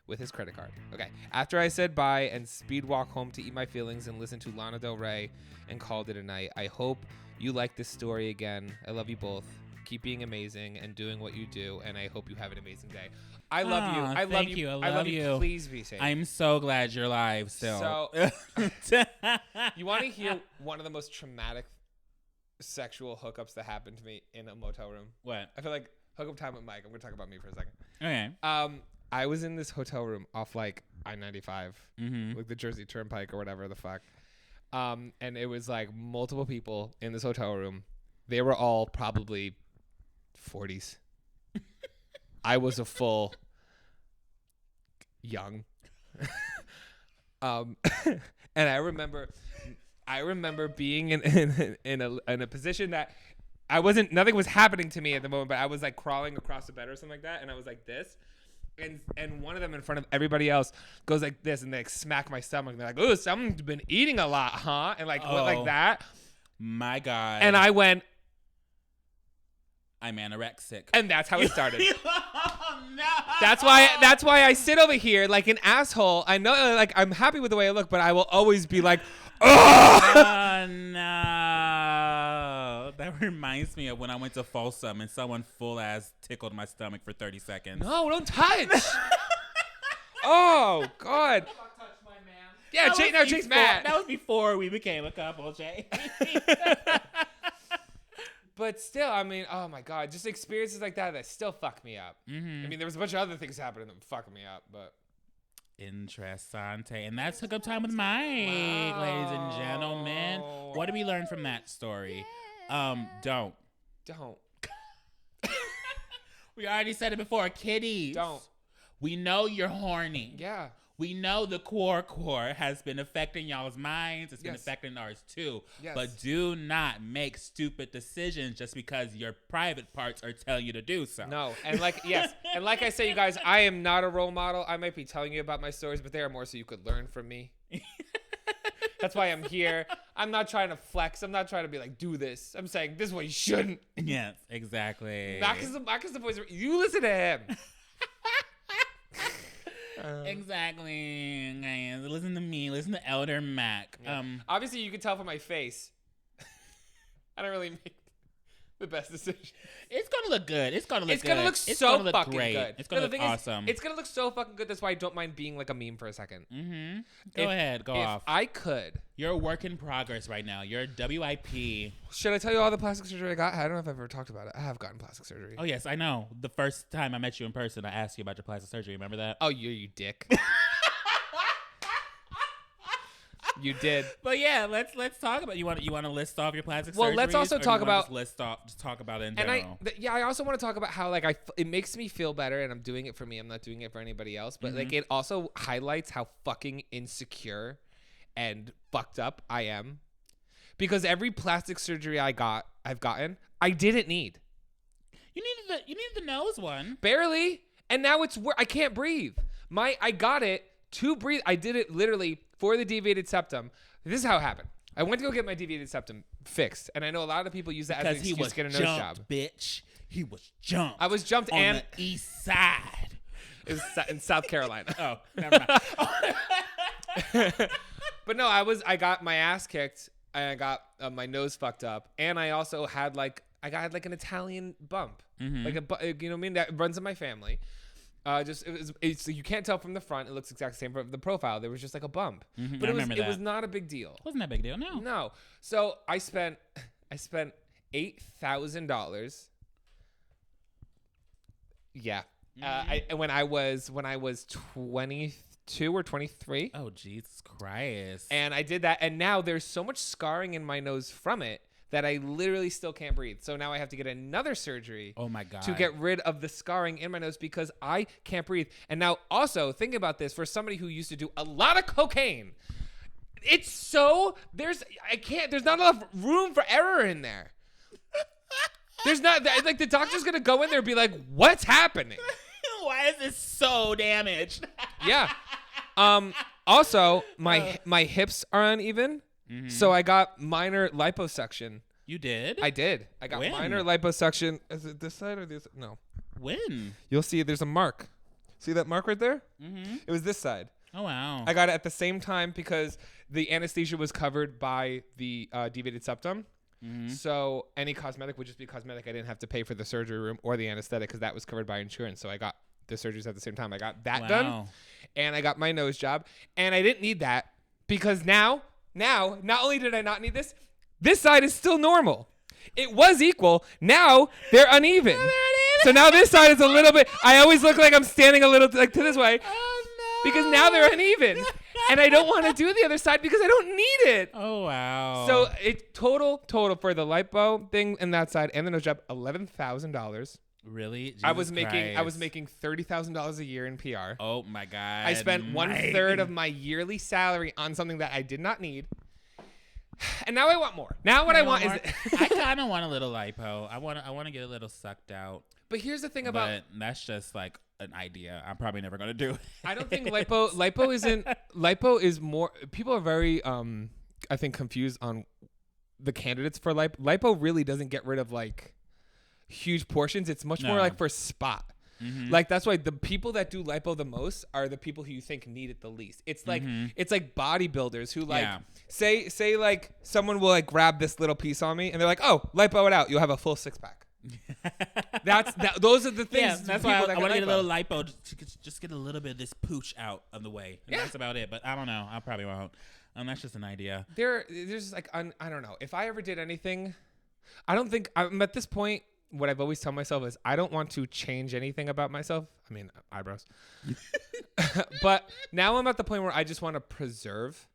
with his credit card. Okay. After I said bye and speed walk home to eat my feelings and listen to Lana Del Rey and called it a night. I hope you like this story again. I love you both. Keep being amazing and doing what you do, and I hope you have an amazing day. I love you. I love you. I love you. Please be safe. I'm so glad you're live still. So, you want to hear one of the most traumatic sexual hookups that happened to me in a motel room? What? I feel like hookup time with Mike. I'm going to talk about me for a second. Okay. I was in this hotel room off like I-95, like the Jersey Turnpike or whatever the fuck. And it was like multiple people in this hotel room. They were all probably 40s. I was a full young. And I remember being in a position that nothing was happening to me at the moment, but I was like crawling across the bed or something like that, and I was like this. And one of them in front of everybody else goes like this, and they like smack my stomach. And they're like, "Oh, someone's been eating a lot, huh?" And like went like that. My God. And I went, "I'm anorexic." And that's how it started. Oh, no. That's why I sit over here like an asshole. I know, like I'm happy with the way I look, but I will always be like, "Oh no." That reminds me of when I went to Folsom and someone full ass tickled my stomach for 30 seconds. No, don't touch. Oh God. Yeah, Jake's mad. That was before we became a couple, Jay. But still, I mean, oh my God, just experiences like that still fuck me up. Mm-hmm. I mean, there was a bunch of other things happening that fucking me up, but. Interessante. And that's Hookup Time with Mike, ladies and gentlemen. What did we learn from that story? Don't. We already said it before, kiddies. Don't. We know you're horny. Yeah. We know the core has been affecting y'all's minds. It's been affecting ours too. Yes. But do not make stupid decisions just because your private parts are telling you to do so. No. And like, and like I say, you guys, I am not a role model. I might be telling you about my stories, but they are more so you could learn from me. That's why I'm here. I'm not trying to flex. I'm not trying to be like, do this. I'm saying this is what you shouldn't. Yes, exactly. Marcus the voice. You listen to him. Exactly, guys. Listen to me. Listen to Elder Mac. Yeah. Obviously, you can tell from my face. I don't really make the best decision. It's gonna look good. It's gonna look fucking great. good. It's gonna look awesome. It's gonna look so fucking good. That's why I don't mind being like a meme for a second. Mm-hmm. Go ahead. Go off. If I could. You're a work in progress right now. You're a WIP. Should I tell you all the plastic surgery I got? I don't know if I've ever talked about it. I have gotten plastic surgery. Oh, yes, I know. The first time I met you in person, I asked you about your plastic surgery. Remember that? Oh, you dick. You did. But yeah, let's talk about. You want to list off your plastic surgery? Well, let's also talk about just talk about it in general. And I also want to talk about how like it makes me feel better, and I'm doing it for me. I'm not doing it for anybody else. But like it also highlights how fucking insecure and fucked up I am, because every plastic surgery I've gotten, I didn't need. You needed the nose one. Barely, and now I can't breathe. I got it to breathe. I did it literally for the deviated septum. This is how it happened. I went to go get my deviated septum fixed, and I know a lot of people use that as an excuse to get a nose job. Bitch, he was jumped. I was jumped on and the east side. It was in South Carolina. Oh, never mind. But no, I got my ass kicked, and I got my nose fucked up, and I also had I got an Italian bump, like you know what I mean, that runs in my family. It's you can't tell from the front. It looks exactly the same from the profile. There was just like a bump, but it was not a big deal. Wasn't that a big deal? No. So I spent $8,000. Yeah. When I was 22 or 23. Oh, Jesus Christ. And I did that, and now there's so much scarring in my nose from it that I literally still can't breathe. So now I have to get another surgery. Oh my God. To get rid of the scarring in my nose because I can't breathe. And now also think about this for somebody who used to do a lot of cocaine. It's so there's not enough room for error in there. There's not like the doctor's gonna go in there and be like, what's happening? Why is this so damaged? Yeah. Also, my hips are uneven, so I got minor liposuction. You did? I did. I got minor liposuction. Is it this side or this? No. When? You'll see there's a mark. See that mark right there? Mm-hmm. It was this side. Oh, wow. I got it at the same time because the anesthesia was covered by the deviated septum. Mm-hmm. So any cosmetic would just be cosmetic. I didn't have to pay for the surgery room or the anesthetic because that was covered by insurance. So I got the surgeries at the same time. I got that done, and I got my nose job. And I didn't need that because now, not only did I not need this side is still normal. It was equal. Now they're uneven. So now this side is a little bit. I always look like I'm standing a little like to this way. Oh, no. Because now they're uneven. And I don't want to do the other side because I don't need it. Oh, wow. So it total for the lipo thing and that side and the nose job, $11,000. Really? Jesus I was making $30,000 a year in PR. Oh my God. I spent 1/3 of my yearly salary on something that I did not need. And now I want more. Now what I want is I kind of want a little lipo. I want to get a little sucked out. But here's the thing about But that's just like an idea. I'm probably never going to do it. I don't think lipo is more, people are very I think confused on the candidates for lipo. Lipo really doesn't get rid of like huge portions. It's much more like for spot. Mm-hmm. Like that's why the people that do lipo the most are the people who you think need it the least. It's like it's like bodybuilders who like say like someone will like grab this little piece on me and they're like, oh, lipo it out, you'll have a full 6-pack. Those are the things. Yeah, that's why I want to get a little lipo, just get a little bit of this pooch out of the way. And that's about it. But I don't know. I probably won't. That's just an idea. There's like I don't know. If I ever did anything, I don't think I'm at this point. What I've always told myself is I don't want to change anything about myself. I mean, eyebrows. But now I'm at the point where I just want to preserve.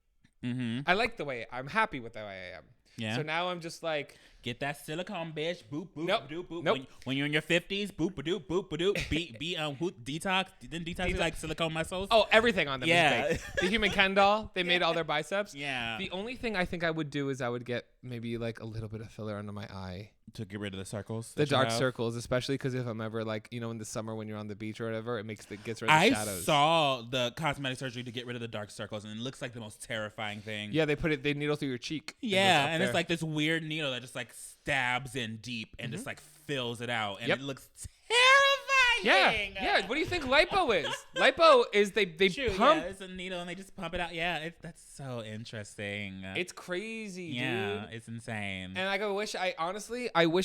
Mm-hmm. I like the way I'm happy with the way I am. Yeah. So now I'm just like, get that silicone, bitch. Boop, boop, boop, boop. Nope. When you're in your 50s, boop, ba-doop, boop, ba-doop. Be detox. Didn't detox like silicone muscles? Oh, everything on them is fake. The human Ken doll, they made all their biceps. Yeah. The only thing I think I would do is I would get maybe like a little bit of filler under my eye. To get rid of the circles? The dark circles, especially because if I'm ever like, in the summer when you're on the beach or whatever, gets rid of the shadows. I saw the cosmetic surgery to get rid of the dark circles, and it looks like the most terrifying thing. Yeah, they needle through your cheek. Yeah, and it's like this weird needle that just like stabs in deep and just like fills it out, and it looks terrifying. Yeah. What do you think lipo is? Lipo is they pump. Yeah, it's a needle and they just pump it out. Yeah, that's so interesting. It's crazy, dude. Yeah, it's insane. And I wish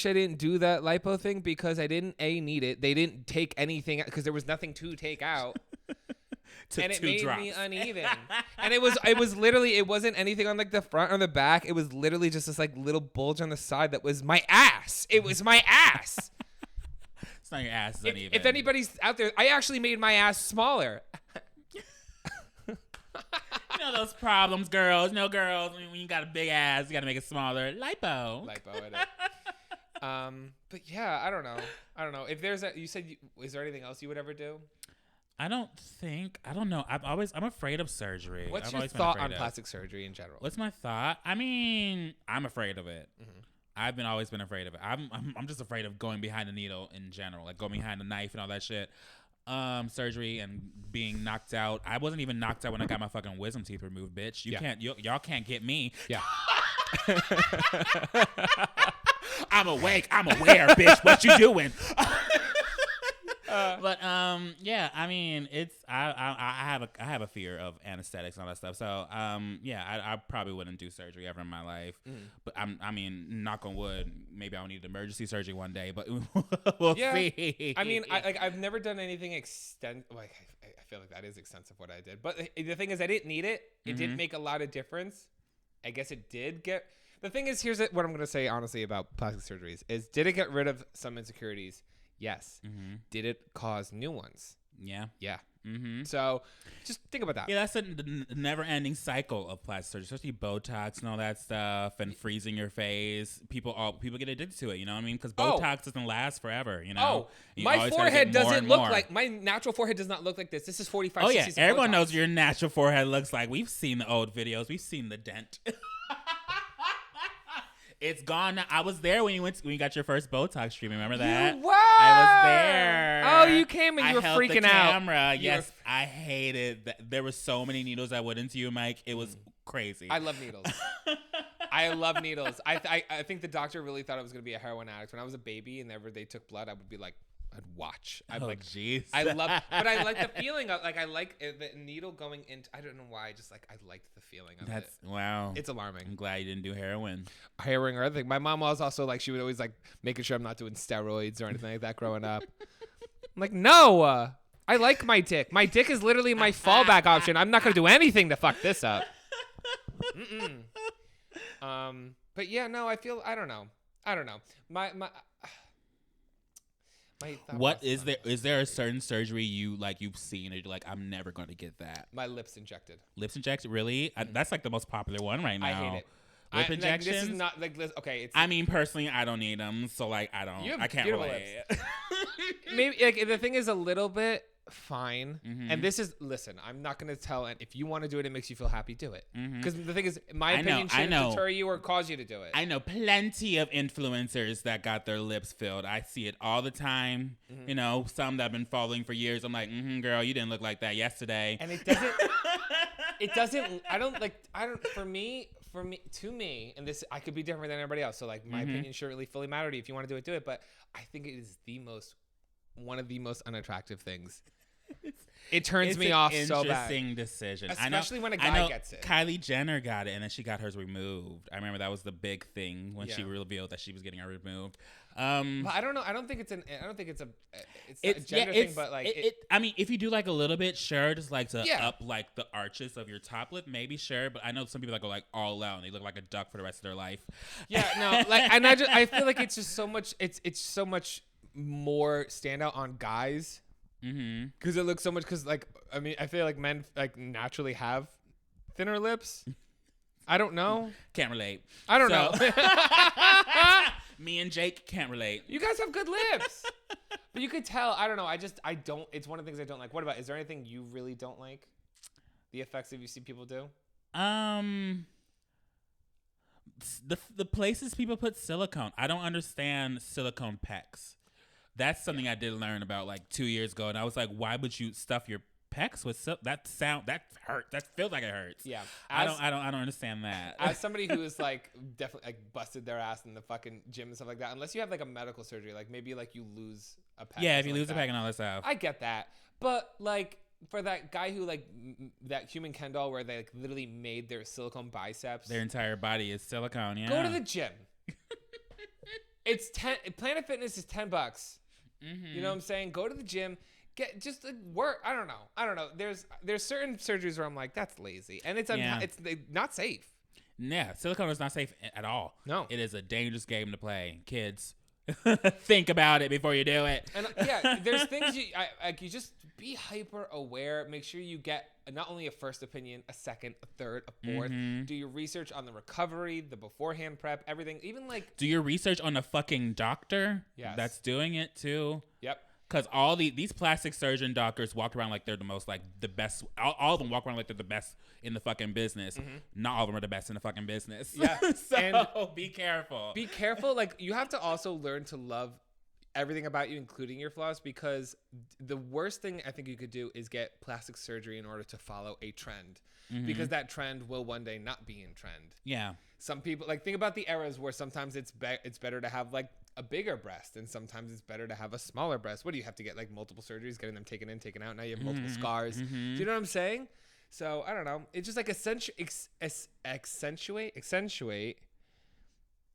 I didn't do that lipo thing because I didn't need it. They didn't take anything because there was nothing to take out. And it made me uneven. And it was literally, it wasn't anything on like the front or the back. It was literally just this like little bulge on the side that was my ass. It was my ass. It's not your ass, it's uneven. If anybody's out there, I actually made my ass smaller. You know those problems, girls. No, girls, when you got a big ass, you got to make it smaller. Lipo, it is. But yeah, I don't know. If there's is there anything else you would ever do? I don't know. I'm afraid of surgery. What's your thought on plastic surgery in general? What's my thought? I mean, I'm afraid of it. Mm-hmm. I've always been afraid of it. I'm just afraid of going behind a needle in general, like going behind a knife and all that shit. Surgery and being knocked out. I wasn't even knocked out when I got my fucking wisdom teeth removed, bitch. Y'all can't get me. Yeah. I'm awake. I'm aware, bitch. What you doing? But yeah, I mean, it's I have a fear of anesthetics and all that stuff. So yeah, I probably wouldn't do surgery ever in my life. But I mean, knock on wood, maybe I'll need emergency surgery one day. But we'll see. I mean, I've never done anything extensive. Like I feel like that is extensive what I did. But the thing is, I didn't need it. It didn't make a lot of difference. I guess it did get. The thing is, here's what I'm gonna say honestly about plastic surgeries: is did it get rid of some insecurities? Yes. Mm-hmm. Did it cause new ones? Yeah. Yeah. Mm-hmm. So just think about that. Yeah, that's a never-ending cycle of plastic surgery, especially Botox and all that stuff, and freezing your face. People get addicted to it. You know what I mean? Because Botox doesn't last forever. You know. My forehead doesn't look like my natural forehead. Does not look like this. This is 45. Oh yeah, everyone Botox. knows your natural forehead looks like. We've seen the old videos. We've seen the dent. It's gone now. I was there when you got your first Botox treatment. Remember that? You were. I was there. Oh, you came and you were held freaking the out. Camera. Yes, I hated that. There were so many needles I went into you, Mike. It was crazy. I love needles. I love needles. I think the doctor really thought I was going to be a heroin addict. When I was a baby and whenever they took blood, I would be like, I'd watch. I'm like, jeez. I love, but I like the feeling of, like, I like the needle going into, I don't know why, just like, I liked the feeling of it. Wow. It's alarming. I'm glad you didn't do heroin. Heroin or anything. My mom was also like, she would always like making sure I'm not doing steroids or anything like that growing up. I'm like, no, I like my dick. My dick is literally my fallback option. I'm not going to do anything to fuck this up. But yeah, no, I don't know. My what is there? Is there a certain surgery you've seen and you're like, I'm never going to get that? My lips injected. Lips injected, really? That's like the most popular one right now. I hate it. Lip injections. Like, this is not like this. Okay, I mean, personally, I don't need them, so like I can't relate. Maybe like the thing is a little bit fine, and this is I'm not gonna tell, and if you want to do it, it makes you feel happy, do it, because the thing is, my opinion shouldn't deter you or cause you to do it. I know plenty of influencers that got their lips filled. I see it all the time. You know, some that I've been following for years. I'm like, girl, you didn't look like that yesterday. And it doesn't for me, and this, I could be different than everybody else, so like my opinion should really fully matter to you. If you want to do it, but I think it is one of the most unattractive things. It turns me off so bad. Interesting decision. Especially when a guy gets it. Kylie Jenner got it, and then she got hers removed. I remember that was the big thing when she revealed that she was getting her removed. But I don't know. I don't think it's a gender thing, but like I mean, if you do like a little bit, sure, just like to up like the arches of your top lip, maybe sure. But I know some people that go like all out and they look like a duck for the rest of their life. Yeah, no, like, and I feel like it's just so much. It's so much more standout on guys. Because it looks so much. Because like, I mean, I feel like men like naturally have thinner lips. I don't know. Can't relate. I don't know. Me and Jake can't relate. You guys have good lips. But you could tell. I don't know. I don't. It's one of the things I don't like. What about? Is there anything you really don't like? The effects that you see people do. The places people put silicone. I don't understand silicone pecs. That's something I did learn about like 2 years ago, and I was like, why would you stuff your pecs with that hurt? That feels like it hurts. Yeah, I don't understand that. As somebody who is like definitely like busted their ass in the fucking gym and stuff like that, unless you have like a medical surgery, like maybe like you lose a pec. Yeah, if you lose a pec and all that stuff. I get that, but like for that guy who like that human Ken doll where they like literally made their silicone biceps, their entire body is silicone. Yeah, go to the gym. It's Planet Fitness is $10. You know what I'm saying? Go to the gym, get just work. I don't know. There's certain surgeries where I'm like, that's lazy, and it's not safe. Yeah, silicone is not safe at all. No, it is a dangerous game to play. Kids, think about it before you do it. And there's things you just be hyper aware. Make sure you get not only a first opinion, a second, a third, a fourth. Do your research on the recovery, the beforehand prep, everything. Even like do your research on a fucking doctor. Yes. That's doing it too. Yep. Because all these plastic surgeon doctors walk around like they're the most, like the best. All of them walk around like they're the best in the fucking business. Not all of them are the best in the fucking business. Yeah. So be careful. Be careful. Like you have to also learn to love everything about you, including your flaws, because the worst thing I think you could do is get plastic surgery in order to follow a trend, because that trend will one day not be in trend. Yeah. Some people like think about the eras where sometimes it's better to have like a bigger breast, and sometimes it's better to have a smaller breast. What do you have to get like multiple surgeries, getting them taken in, taken out? Now you have multiple scars. Do you know what I'm saying? So I don't know. It's just like accentuate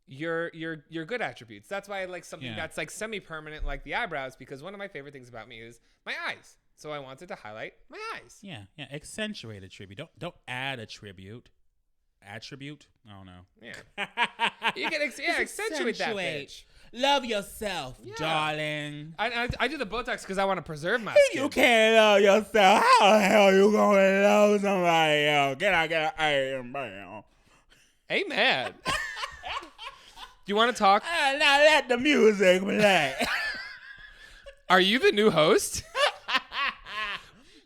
your good attributes. That's why I like something that's like semi-permanent, like the eyebrows, because one of my favorite things about me is my eyes. So I wanted to highlight my eyes. Yeah. Accentuate a tribute. Don't add a tribute. attribute. I don't know. Yeah. You can accentuate that bitch. Love yourself, darling. I do the Botox because I want to preserve my skin. You can't love yourself. How the hell you gonna love somebody else? Get out. Amen. Do you want to talk? Now let the music play. Are you the new host?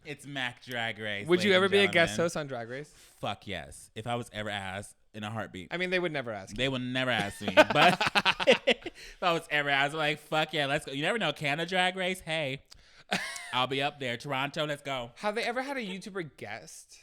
It's Mac Drag Race. Would you ever be a guest host on Drag Race? Fuck yes. If I was ever asked in a heartbeat. I mean, they would never ask. They would never ask me. But if I was ever asked, I'm like, fuck yeah, let's go. You never know, Canada Drag Race? Hey, I'll be up there. Toronto, let's go. Have they ever had a YouTuber guest?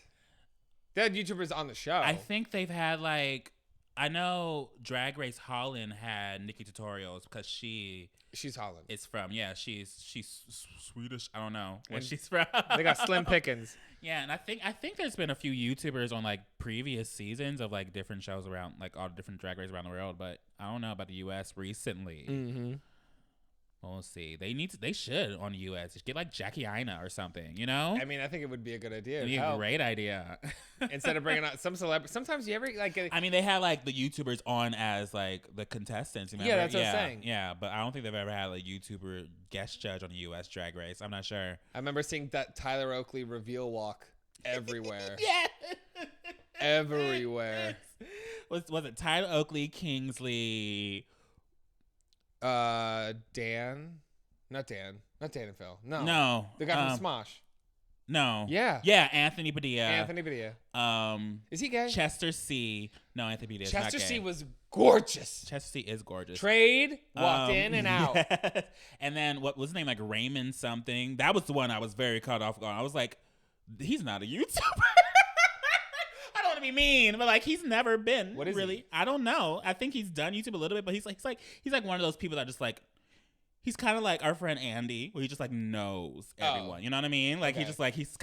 They had YouTubers on the show. I think they've had like, I know Drag Race Holland had Nikki Tutorials because she's Holland. It's from she's Swedish. I don't know where she's from. They got Slim Pickens. Yeah, and I think there's been a few YouTubers on like previous seasons of like different shows around like all the different drag races around the world, but I don't know about the US recently. Mm-hmm. We'll see. They should on the US just get like Jackie Aina or something, you know? I mean, I think it would be a good idea. It'd be a great idea. Instead of bringing out some celebrity, sometimes you ever like. I mean, they have like the YouTubers on as like the contestants. Remember? Yeah, that's what I'm saying. Yeah, but I don't think they've ever had a YouTuber guest judge on the US Drag Race. I'm not sure. I remember seeing that Tyler Oakley reveal walk everywhere. Yeah, everywhere. Was it Tyler Oakley, Kingsley? Dan and Phil. No. The guy from Smosh. No. Yeah. Yeah, Anthony Padilla. Is he gay? Chester C. No, Anthony Padilla. Chester not gay. C was gorgeous. Chester C is gorgeous. Trade walked in and out. Yes. And then what was his name? Like Raymond something. That was the one I was very caught off guard. I was like, he's not a YouTuber. I don't want to be mean, but like he's never been. What is really? he? I don't know. I think he's done YouTube a little bit, but he's like one of those people that just like. He's kind of like our friend Andy, where he just like knows everyone. You know what I mean? Like he's just like he's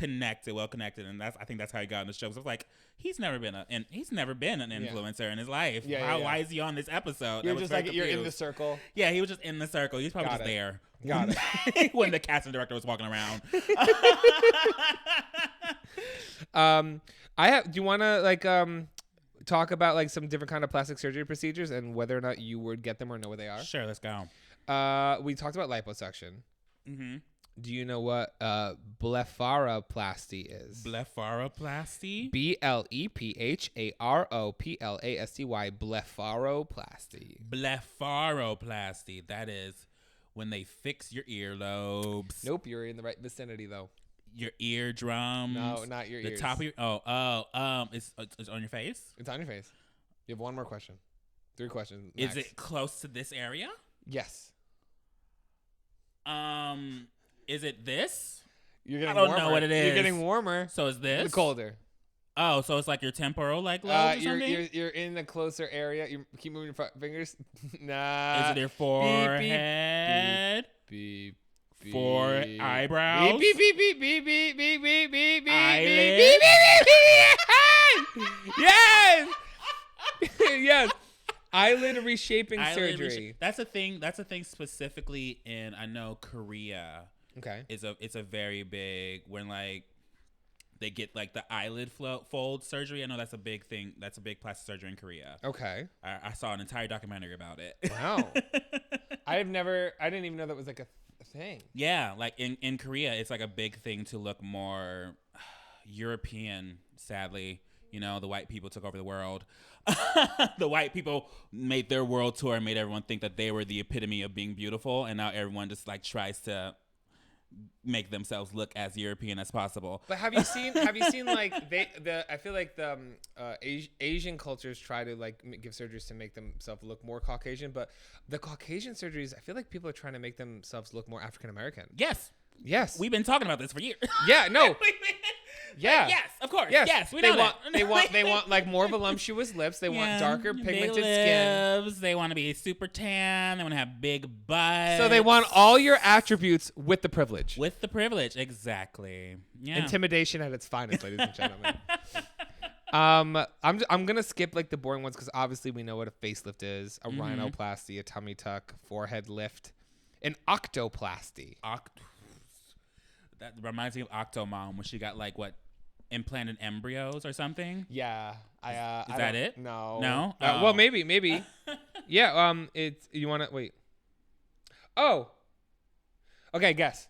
well connected, and I think that's how he got in the show. So it's like he's never been an influencer in his life. Why is he on this episode? You're just like you're in the circle. Yeah, he was just in the circle. He's probably just there. Got it. When the casting director was walking around. Do you want to like talk about like some different kind of plastic surgery procedures and whether or not you would get them or know what they are? Sure, let's go. We talked about liposuction. Mm-hmm. Do you know what blepharoplasty is? Blepharoplasty? BLEPHAROPLASTY. Blepharoplasty. Blepharoplasty. That is when they fix your earlobes. Nope, you're in the right vicinity though. Your eardrums. No, not your ears. The top of your it's on your face? It's on your face. You have one more question. 3 questions. Max. Is it close to this area? Yes. Is it this? You're getting I don't know what it is. You're getting warmer. So is this? Colder. Oh, so it's like your temporal like lobe or something? You're in a closer area. You keep moving your fingers. Nah. Is it your forehead? Beep. For eyebrows? Beep beep beep beep beep beep beep beep beep eyelids? beep beep beep. Yes. Yes. Eyelid reshaping surgery. That's a thing. That's a thing specifically in I know Korea. Okay. It's a very big when like they get like the eyelid fold surgery. I know that's a big thing. That's a big plastic surgery in Korea. Okay. I saw an entire documentary about it. Wow. I didn't even know that was like a thing. Yeah, like in Korea, it's like a big thing to look more European. Sadly, you know, the white people took over the world. The white people made their world tour and made everyone think that they were the epitome of being beautiful, and now everyone just like tries to make themselves look as European as possible. But have you seen like I feel like the Asian cultures try to like give surgeries to make themselves look more Caucasian, but the Caucasian surgeries, I feel like people are trying to make themselves look more African American. Yes. We've been talking about this for years. Yeah, no. Yeah. Yes, of course. Yes, yes we they know want that. they want like more voluptuous lips. They want darker pigmented skin. skin. They want to be super tan. They want to have big butts. So they want all your attributes with the privilege. With the privilege, exactly. Yeah. Intimidation at its finest, ladies and gentlemen. I'm gonna skip like the boring ones because obviously we know what a facelift is, a rhinoplasty, a tummy tuck, forehead lift, an octoplasty. That reminds me of Octomom when she got like what implanted embryos or something? Yeah. Is that it? No. No? Well, maybe. Yeah. It's you want to wait. Oh. Okay. Guess.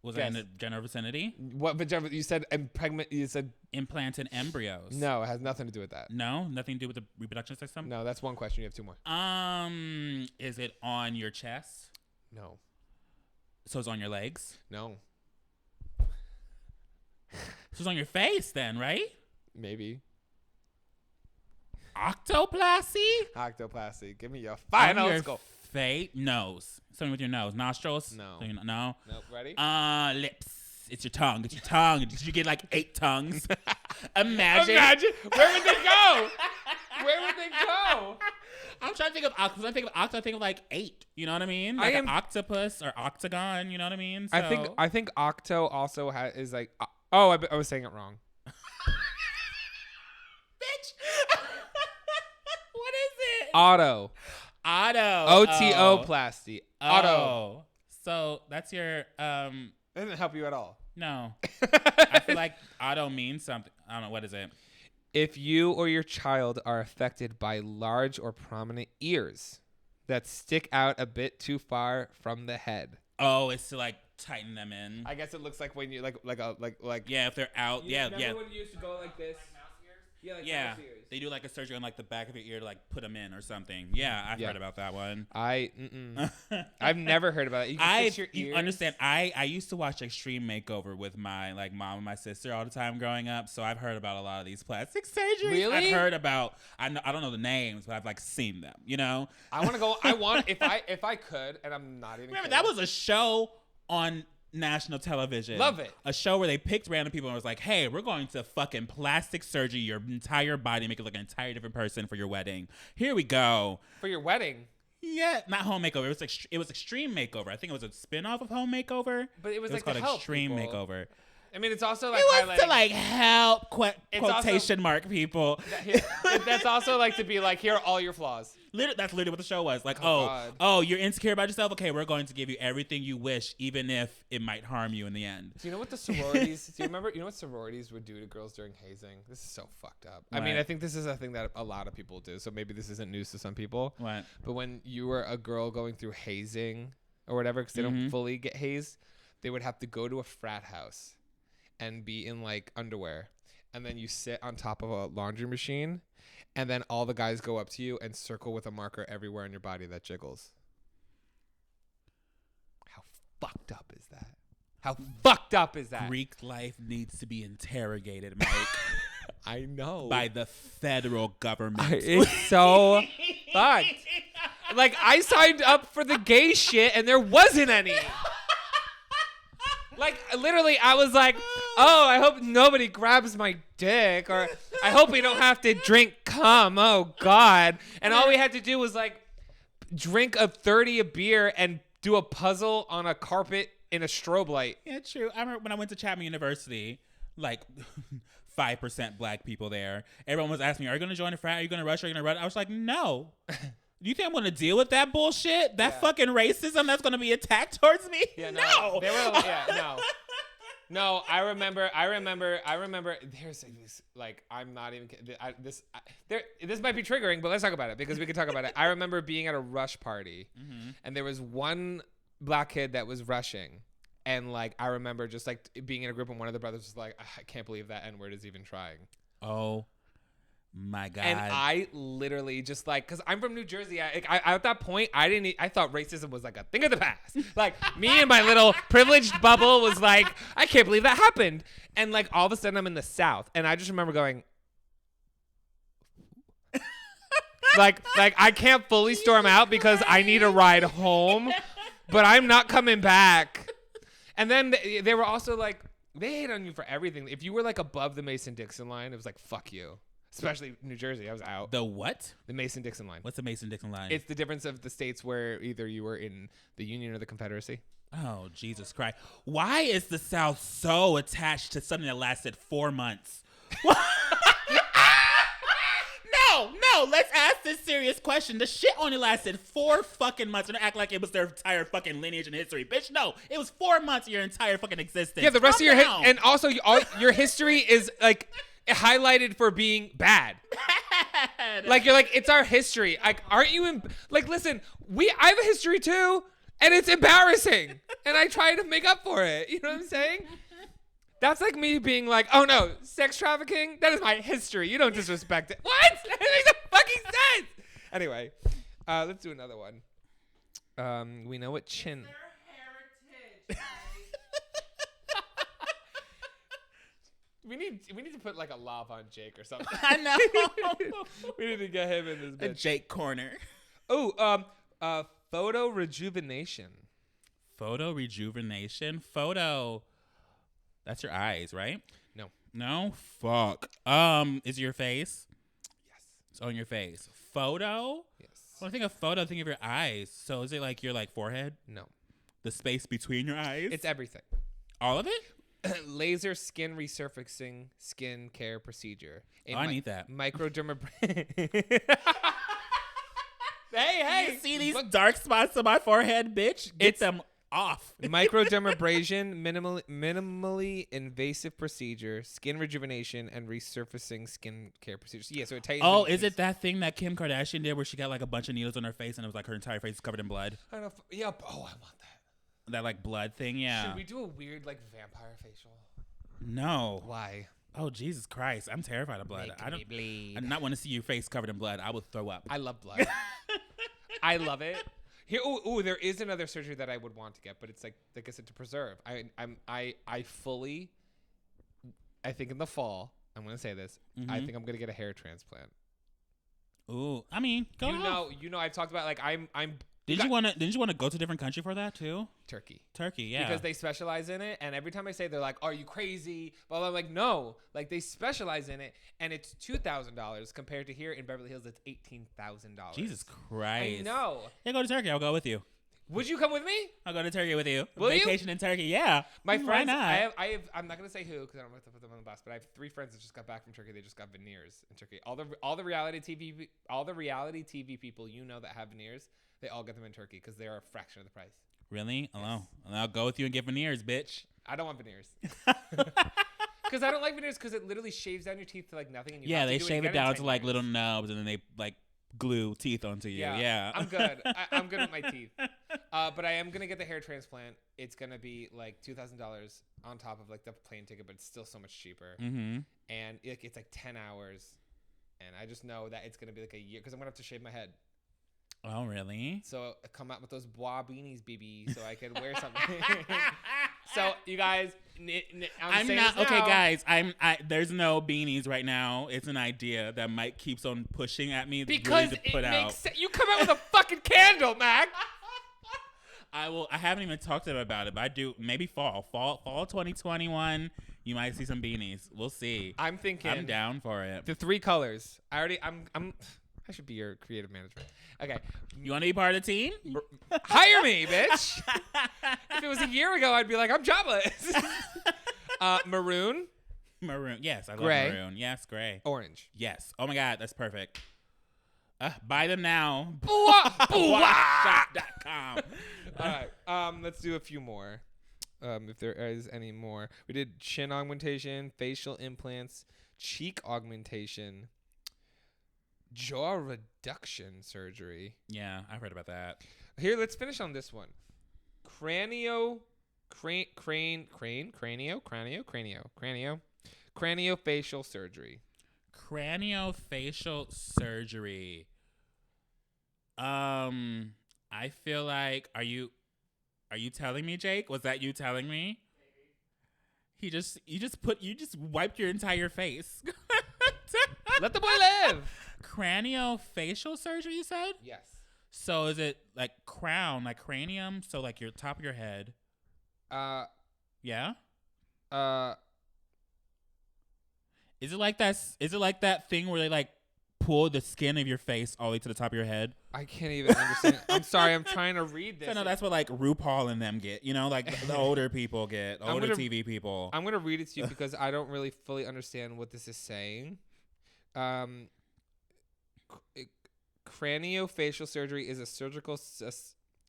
Was it in the general vicinity? What? But you said impregnate. You said implanted embryos. No, it has nothing to do with that. No, nothing to do with the reproduction system. No, that's one question. You have two more. Is it on your chest? No. So it's on your legs? No. So it's on your face then, right? Maybe. Octoplasty? Octoplasty. Give me your final. Let's go. Face, nose. Something with your nose. Nostrils? No. No. Nope. Ready? Lips. It's your tongue. It's your tongue. Did you get like 8 tongues? Imagine. Where would they go? Where would they go? I'm trying to think of octopus. I think of octo. I think of like 8. You know what I mean? Like an octopus or octagon. You know what I mean? So, I think octo also is like. Oh, I was saying it wrong. Bitch. What is it? Auto. Otoplasty. Auto. So that's your Doesn't help you at all. No. I feel like auto means something. I don't know. What is it? If you or your child are affected by large or prominent ears that stick out a bit too far from the head. Oh, it's to like tighten them in. I guess it looks like when you like yeah, if they're out. Remember when you used to go like this? Yeah, they do like a surgery on like the back of your ear to like put them in or something. Yeah, I've heard about that one. I've never heard about it. You can fix your ears. You understand? I used to watch Extreme Makeover with my like mom and my sister all the time growing up, so I've heard about a lot of these plastic surgeries. Really? I've heard about. I don't know the names, but I've like seen them. You know. I want to go. I want if I could, and I'm not even. Remember kidding. that was a show on national television. Love it. A show where they picked random people and was like, hey, we're going to fucking plastic surgery your entire body, make it look an entire different person for your wedding. Here we go. For your wedding? Yeah, not Home Makeover. It was Extreme Makeover. I think it was a spin-off of Home Makeover. But it was like called to help Extreme people. Makeover. I mean, it's also like it was to like help quotation mark people. That's also like to be like, here are all your flaws. That's literally what the show was. Like, God. You're insecure about yourself? Okay, we're going to give you everything you wish, even if it might harm you in the end. Do you know what the sororities? Do you know what sororities would do to girls during hazing? This is so fucked up. What? I mean, I think this is a thing that a lot of people do. So maybe this isn't news to some people. What? But when you were a girl going through hazing or whatever, because they don't fully get hazed, they would have to go to a frat house and be in like underwear, and then you sit on top of a laundry machine, and then all the guys go up to you and circle with a marker everywhere in your body that jiggles. How fucked up is that? How fucked up is that? Greek life needs to be interrogated, Mike. I know. By the federal government. It's so fucked. Like, I signed up for the gay shit and there wasn't any. Like, literally, I was like, oh, I hope nobody grabs my dick, or I hope we don't have to drink cum. Oh, God. And all we had to do was, like, drink a 30 of beer and do a puzzle on a carpet in a strobe light. Yeah, true. I remember when I went to Chapman University, like 5% black people there. Everyone was asking me, are you going to join a frat? Are you going to rush? Are you going to run? I was like, no. Do you think I'm going to deal with that bullshit? That fucking racism that's going to be attacked towards me? Yeah, no. They were, no. No, I remember. There's like, I'm not even. This might be triggering, but let's talk about it because we can talk about it. I remember being at a rush party, and there was one black kid that was rushing, and like I remember just like being in a group, and one of the brothers was like, I can't believe that N-word is even trying. Oh. My God. And I literally just like, because I'm from New Jersey, I at that point, I thought racism was like a thing of the past. Like, me and my little privileged bubble was like, I can't believe that happened. And like, all of a sudden I'm in the South. And I just remember going, like I can't fully storm out because I need a ride home, but I'm not coming back. And then they were also like, they hate on you for everything. If you were like above the Mason-Dixon line, it was like, fuck you. Especially New Jersey, I was out. The what? The Mason-Dixon line. What's the Mason-Dixon line? It's the difference of the states where either you were in the Union or the Confederacy. Oh, Jesus Christ. Why is the South so attached to something that lasted 4 months? No, No. Let's ask this serious question. The shit only lasted 4 fucking months. And act like it was their entire fucking lineage and history. Bitch, no. It was 4 months of your entire fucking existence. Yeah, the rest of your and also your history is like highlighted for being bad. Like you're like, it's our history. Like, aren't you like, listen, I have a history too, and it's embarrassing. And I try to make up for it. You know what I'm saying? That's like me being like, oh no, sex trafficking, that is my history. You don't disrespect it. What? That makes no fucking sense. Anyway, let's do another one. We know what chin. Their heritage. We need to put like a love on Jake or something. I know. We need to get him in this bitch. A Jake corner. Oh, photo rejuvenation. Photo rejuvenation. That's your eyes, right? No? Fuck. Is your face? Yes. It's on your face. Photo? Yes. When I think of photo, I think of your eyes. So is it like your like forehead? No. The space between your eyes? It's everything. All of it? Laser skin resurfacing skin care procedure. I need that. Microdermabrasion. Hey. You see these dark spots on my forehead, bitch? Get them off. Microdermabrasion, minimally invasive procedure, skin rejuvenation, and resurfacing skin care procedures. Yeah, so it tightens. Oh, is it that thing that Kim Kardashian did where she got like a bunch of needles on her face and it was like her entire face is covered in blood? I don't know. Yeah. Oh, I want that. That like blood thing, yeah. Should we do a weird like vampire facial? No. Why? Oh, Jesus Christ. I'm terrified of blood. I don't bleed. I not want to see your face covered in blood. I would throw up. I love blood. I love it. Here, there is another surgery that I would want to get, but it's like I said, to preserve. I think in the fall, I'm gonna say this. Mm-hmm. I think I'm gonna get a hair transplant. Ooh, I mean, you know, I've talked about like I'm. Didn't you want to go to a different country for that too? Turkey, yeah. Because they specialize in it, and every time I say, they're like, "Are you crazy?" Well, I'm like, "No." Like they specialize in it, and it's $2,000 compared to here in Beverly Hills, it's $18,000. Jesus Christ! I know. Yeah, go to Turkey. I'll go with you. Would you come with me? I'll go to Turkey with you. Will Vacation you? in Turkey, yeah. My friends, why not? I'm not gonna say who because I don't want to put them on the bus, but I have 3 friends that just got back from Turkey. They just got veneers in Turkey. All the reality TV people that have veneers, they all get them in Turkey because they are a fraction of the price. Really? Yes. I'll go with you and get veneers, bitch. I don't want veneers. Because I don't like veneers because it literally shaves down your teeth to like nothing. And they shave it down to like little nubs and then they like glue teeth onto you. Yeah. I'm good. I'm good with my teeth. But I am going to get the hair transplant. It's going to be like $2,000 on top of like the plane ticket, but it's still so much cheaper. Mm-hmm. And it's like 10 hours. And I just know that it's going to be like a year because I'm going to have to shave my head. Oh, really? So I come out with those bois beanies, BB, so I could wear something. So you guys, I'm not okay, guys. There's no beanies right now. It's an idea that Mike keeps on pushing at me because really to put it out. makes sense. You come out with a fucking candle, Mac. I haven't even talked to him about it, but I do. Maybe fall 2021. You might see some beanies. We'll see. I'm thinking. I'm down for it. The 3 colors. I should be your creative management. Okay. You want to be part of the team? Hire me, bitch. If it was a year ago, I'd be like, I'm jobless. Maroon. Maroon. Yes, I love gray. maroon. Yes, gray. Orange. Yes. Oh my God, that's perfect. Buy them now. Shop.com. All right. Let's do a few more. If there is any more. We did chin augmentation, facial implants, cheek augmentation, jaw reduction surgery. Yeah, I've heard about that. Here, let's finish on this one. Craniofacial surgery. Craniofacial surgery. I feel like are you telling me, Jake? Was that you telling me? Maybe. You just wiped your entire face. Let the boy live. Craniofacial surgery, you said? Yes. So is it like crown, like cranium? So like your top of your head? Yeah. Is it like that thing where they like pull the skin of your face all the way to the top of your head? I can't even understand. I'm sorry. I'm trying to read this. So no, that's what like RuPaul and them get. You know, like the older people get, TV people. I'm gonna read it to you because I don't really fully understand what this is saying. craniofacial surgery is a surgical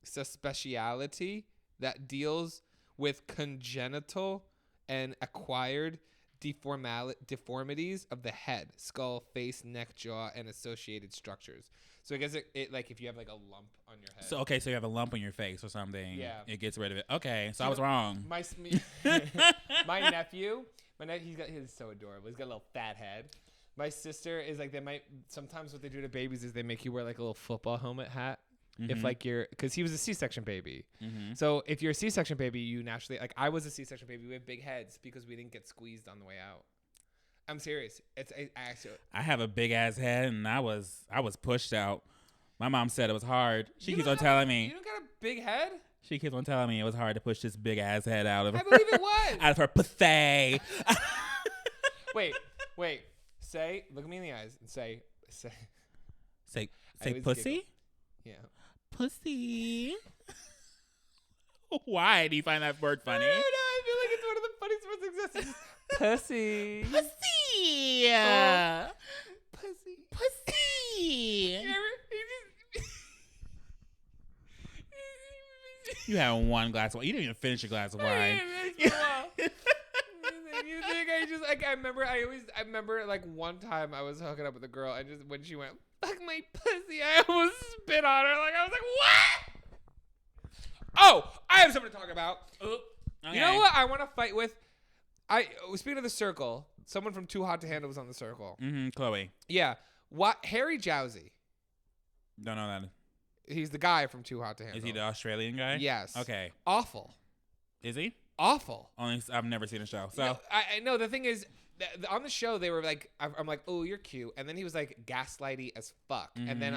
specialty that deals with congenital and acquired deformities of the head, skull, face, neck, jaw, and associated structures. So I guess it like if you have like a lump on your head. So you have a lump on your face or something. Yeah. It gets rid of it. Okay, so I was wrong. My nephew, he's so adorable. He's got a little fat head. My sister is like, sometimes what they do to babies is they make you wear like a little football helmet hat. Mm-hmm. If like because he was a C-section baby. Mm-hmm. So if you're a C-section baby, you naturally, like I was a C-section baby. We have big heads because we didn't get squeezed on the way out. I'm serious. I have a big ass head and I was pushed out. My mom said it was hard. She keeps on telling me. You don't got a big head? She keeps on telling me it was hard to push this big ass head out of I believe it was. out of her pussy. Wait. Look at me in the eyes and say pussy? Giggle. Yeah. Pussy. Why do you find that word funny? I don't know. I feel like it's one of the funniest words that exists. Pussy. Pussy. Pussy. Pussy. You had one glass of wine. You didn't even finish your glass of wine. You think I just like I remember like one time I was hooking up with a girl and just when she went fuck my pussy I almost spit on her. Like I was like, what? Oh, I have something to talk about. Okay. You know what I want to fight with? Speaking of the circle, someone from Too Hot to Handle was on the circle. Mm-hmm, Chloe. Yeah. What? Harry Jowsey. Don't know that. He's the guy from Too Hot to Handle. Is he the Australian guy? Yes. Okay. Awful. Is he? Awful. I've never seen a show. So no, I know the thing is on the show they were like I'm like, oh, you're cute, and then he was like gaslighty as fuck, and then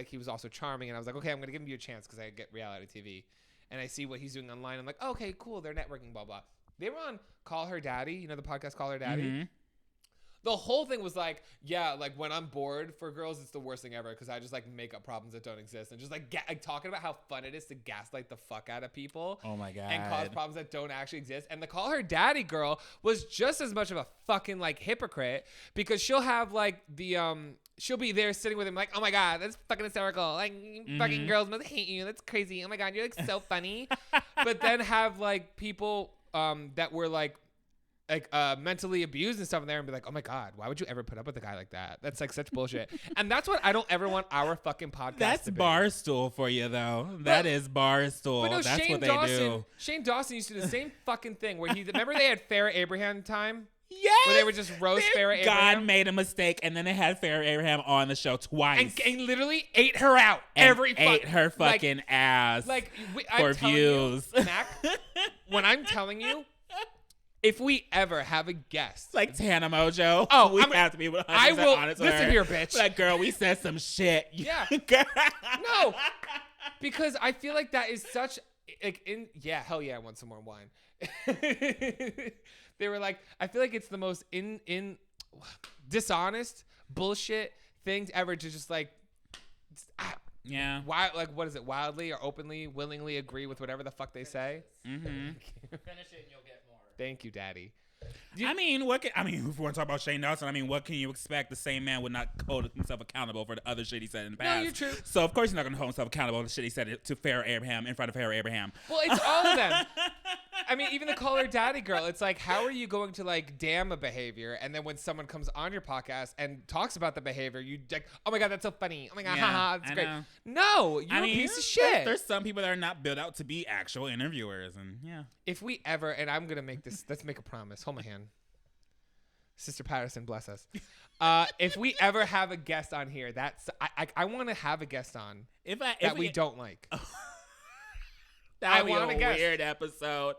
he was also charming, and I was like, okay, I'm gonna give him a chance because I get reality TV, and I see what he's doing online. I'm like, oh, okay, cool, they're networking, blah blah. They were on Call Her Daddy, you know the podcast Call Her Daddy. Mm-hmm. The whole thing was like, yeah, like when I'm bored for girls, it's the worst thing ever because I just like make up problems that don't exist and just like talking about how fun it is to gaslight the fuck out of people. Oh my God. And cause problems that don't actually exist. And the Call Her Daddy girl was just as much of a fucking like hypocrite because she'll have like she'll be there sitting with him like, oh my God, that's fucking hysterical. Like fucking girls must hate you. That's crazy. Oh my God, you're like so funny. But then have like people that were like mentally abused and stuff in there and be like, oh my God, why would you ever put up with a guy like that? That's like such bullshit. And that's what I don't ever want our fucking podcast That's to be. Barstool for you though. That is Barstool. No, that's Shane what they Dawson, do. Shane Dawson used to do the same fucking thing where remember they had Farrah Abraham time? Yes. Where they would just roast Farrah Abraham. God made a mistake and then they had Farrah Abraham on the show twice. And literally ate her out. Ate her fucking ass. For views. You, Mac, when I'm telling you, if we ever have a guest like Tana Mojo, we have to be 100% I will honest with listen her. here, bitch. Like, girl, we said some shit. Yeah. No, because I feel like that is such hell yeah, I want some more wine. They were like, I feel like it's the most dishonest bullshit things ever to just like. Yeah. Why? Like, what is it? Wildly or openly, willingly agree with whatever the fuck they say. Mm-hmm. Finish it and you'll get more. Thank you, Daddy. If we want to talk about Shane Dawson, what can you expect? The same man would not hold himself accountable for the other shit he said in the past. No, you're true. So of course he's not going to hold himself accountable for the shit he said to Farrah Abraham in front of Farrah Abraham. Well, it's all of them. Even the Call Her Daddy girl, it's like, how are you going to like damn a behavior, and then when someone comes on your podcast and talks about the behavior, you like, oh my God, that's so funny. Oh my God, haha, that's great. Know. No, you're a piece of shit. There's some people that are not built out to be actual interviewers, and yeah. If we ever, and I'm gonna make this, let's make a promise. Hold my hand. Sister Patterson, bless us. If we ever have a guest on here, I want to have a guest on that we don't like. That would be a weird episode.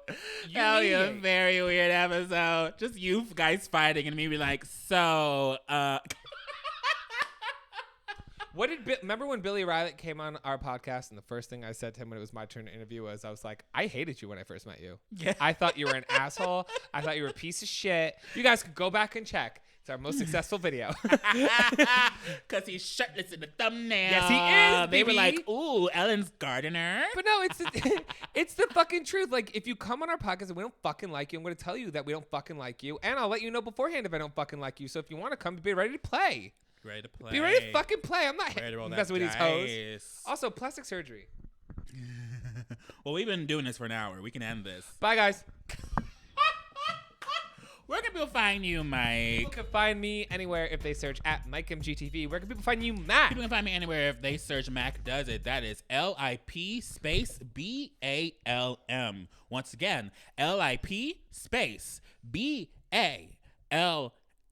That would be a very weird episode. Just you guys fighting and me be like, so. What did remember when Billy Riley came on our podcast and the first thing I said to him when it was my turn to interview was I was like, I hated you when I first met you. Yeah. I thought you were an asshole. I thought you were a piece of shit. You guys could go back and check. It's our most successful video. Because he's shirtless in the thumbnail. Yes, he is. They were like, ooh, Ellen's gardener. But no, it's the fucking truth. Like, if you come on our podcast and we don't fucking like you, I'm going to tell you that we don't fucking like you. And I'll let you know beforehand if I don't fucking like you. So if you want to come, be ready to play. Ready to play. Be ready to fucking play. I'm not messing with these hoes. Dice. Also, plastic surgery. Well, we've been doing this for an hour. We can end this. Bye, guys. Where can people find you, Mike? People can find me anywhere if they search at MikeMGTV. Where can people find you, Mac? People can find me anywhere if they search Mac Does It. That is LIP space BALM. Once again, LIP space BALM.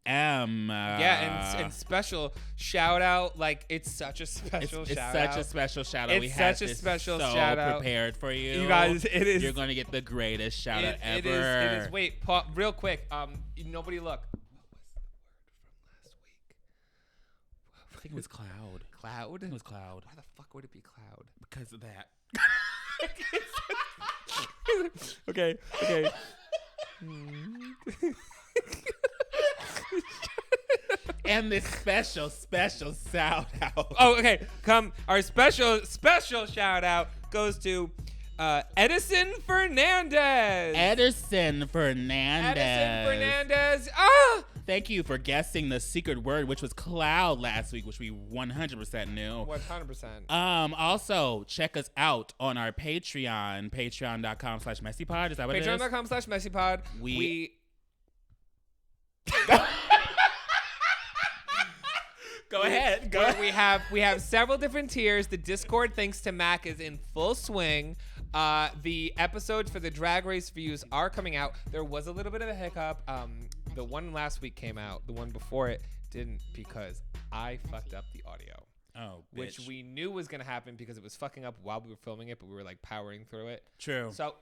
Yeah, and special shout out. Like, it's such a special shout out. It's such a special shout out. It's We had such a this special so shout out. prepared for you. You guys, it is. You're going to get the greatest shout out ever. It is. Wait, real quick. Nobody look. What was the word from last week? I think it was cloud. Cloud? I think it was cloud. Why the fuck would it be cloud? Because of that. Okay. And this special shout out. Oh, okay. Our special shout out goes to Edison Fernandez. Edison Fernandez. Ah! Thank you for guessing the secret word, which was cloud last week, which we 100% knew. 100%. Also, check us out on our Patreon, patreon.com/MessyPod. Is that what it is? Patreon.com/MessyPod. We Go ahead. We have several different tiers. The Discord, thanks to Mac, is in full swing. The episodes for the Drag Race views are coming out. There was a little bit of a hiccup. The one last week came out. The one before it didn't because I fucked up the audio. Oh, bitch. Which we knew was going to happen because it was fucking up while we were filming it, but we were like powering through it. True. So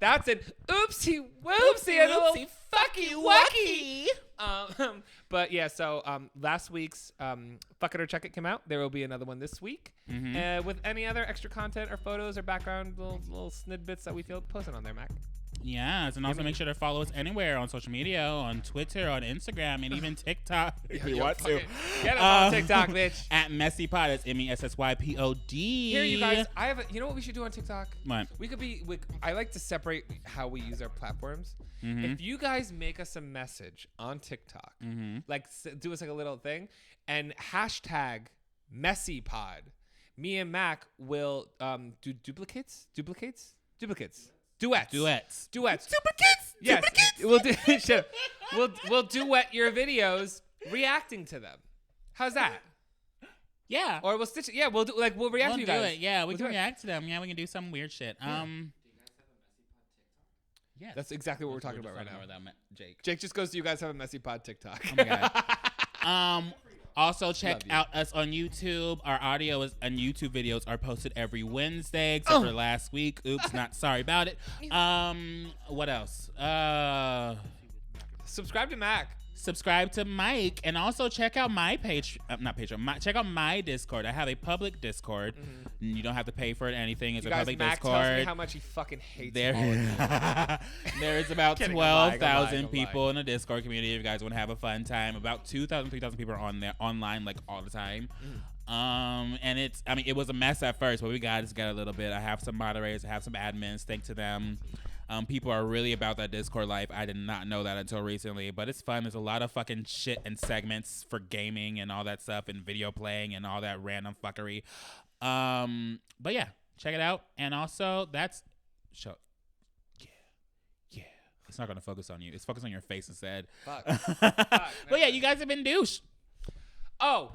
that's an oopsie whoopsie, a little fucky wucky. But yeah, so last week's Fuck It or Check It came out. There will be another one this week with any other extra content or photos or background little snippets that we feel posted on there, Mac. Yes, and also make sure to follow us anywhere on social media, on Twitter, on Instagram, and even TikTok if you want to. Get us on TikTok, bitch. At MessyPod, it's MESSYPOD. Here, you guys, you know what we should do on TikTok? What? I like to separate how we use our platforms. If you guys make us a message on TikTok, like do us like a little thing, and hashtag MessyPod, me and Mac will do duets. Yes. We'll do. Shut up. We'll duet your videos reacting to them. How's that? Yeah. Or we'll stitch it. Yeah, we'll react to you guys. Yeah, we can react to them. Yeah, we can do some weird shit. Yeah, that's exactly what we're talking about right now. Jake. Jake just goes, "Do you guys have a MessyPod TikTok?" Oh my god. Also check out us on YouTube. Our audio and YouTube videos are posted every Wednesday, except for last week. Oops, not sorry about it. What else? Subscribe to Mac. Subscribe to Mike, and also check out my page. Check out my Discord. I have a public Discord. You don't have to pay for it. Anything. It's a public Mac Discord. tells me how much he fucking hates there is about 12,000 people in the Discord community. If you guys want to have a fun time, about 2,000, 3,000 people are on there online like all the time. And it was a mess at first, but we got a little bit. I have some moderators, I have some admins. Thanks to them. People are really about that Discord life. I did not know that until recently, but it's fun. There's a lot of fucking shit and segments for gaming and all that stuff and video playing and all that random fuckery. But yeah, check it out. And also yeah. It's not going to focus on you. It's focused on your face instead. Fuck. But yeah, you guys have been douche. Oh.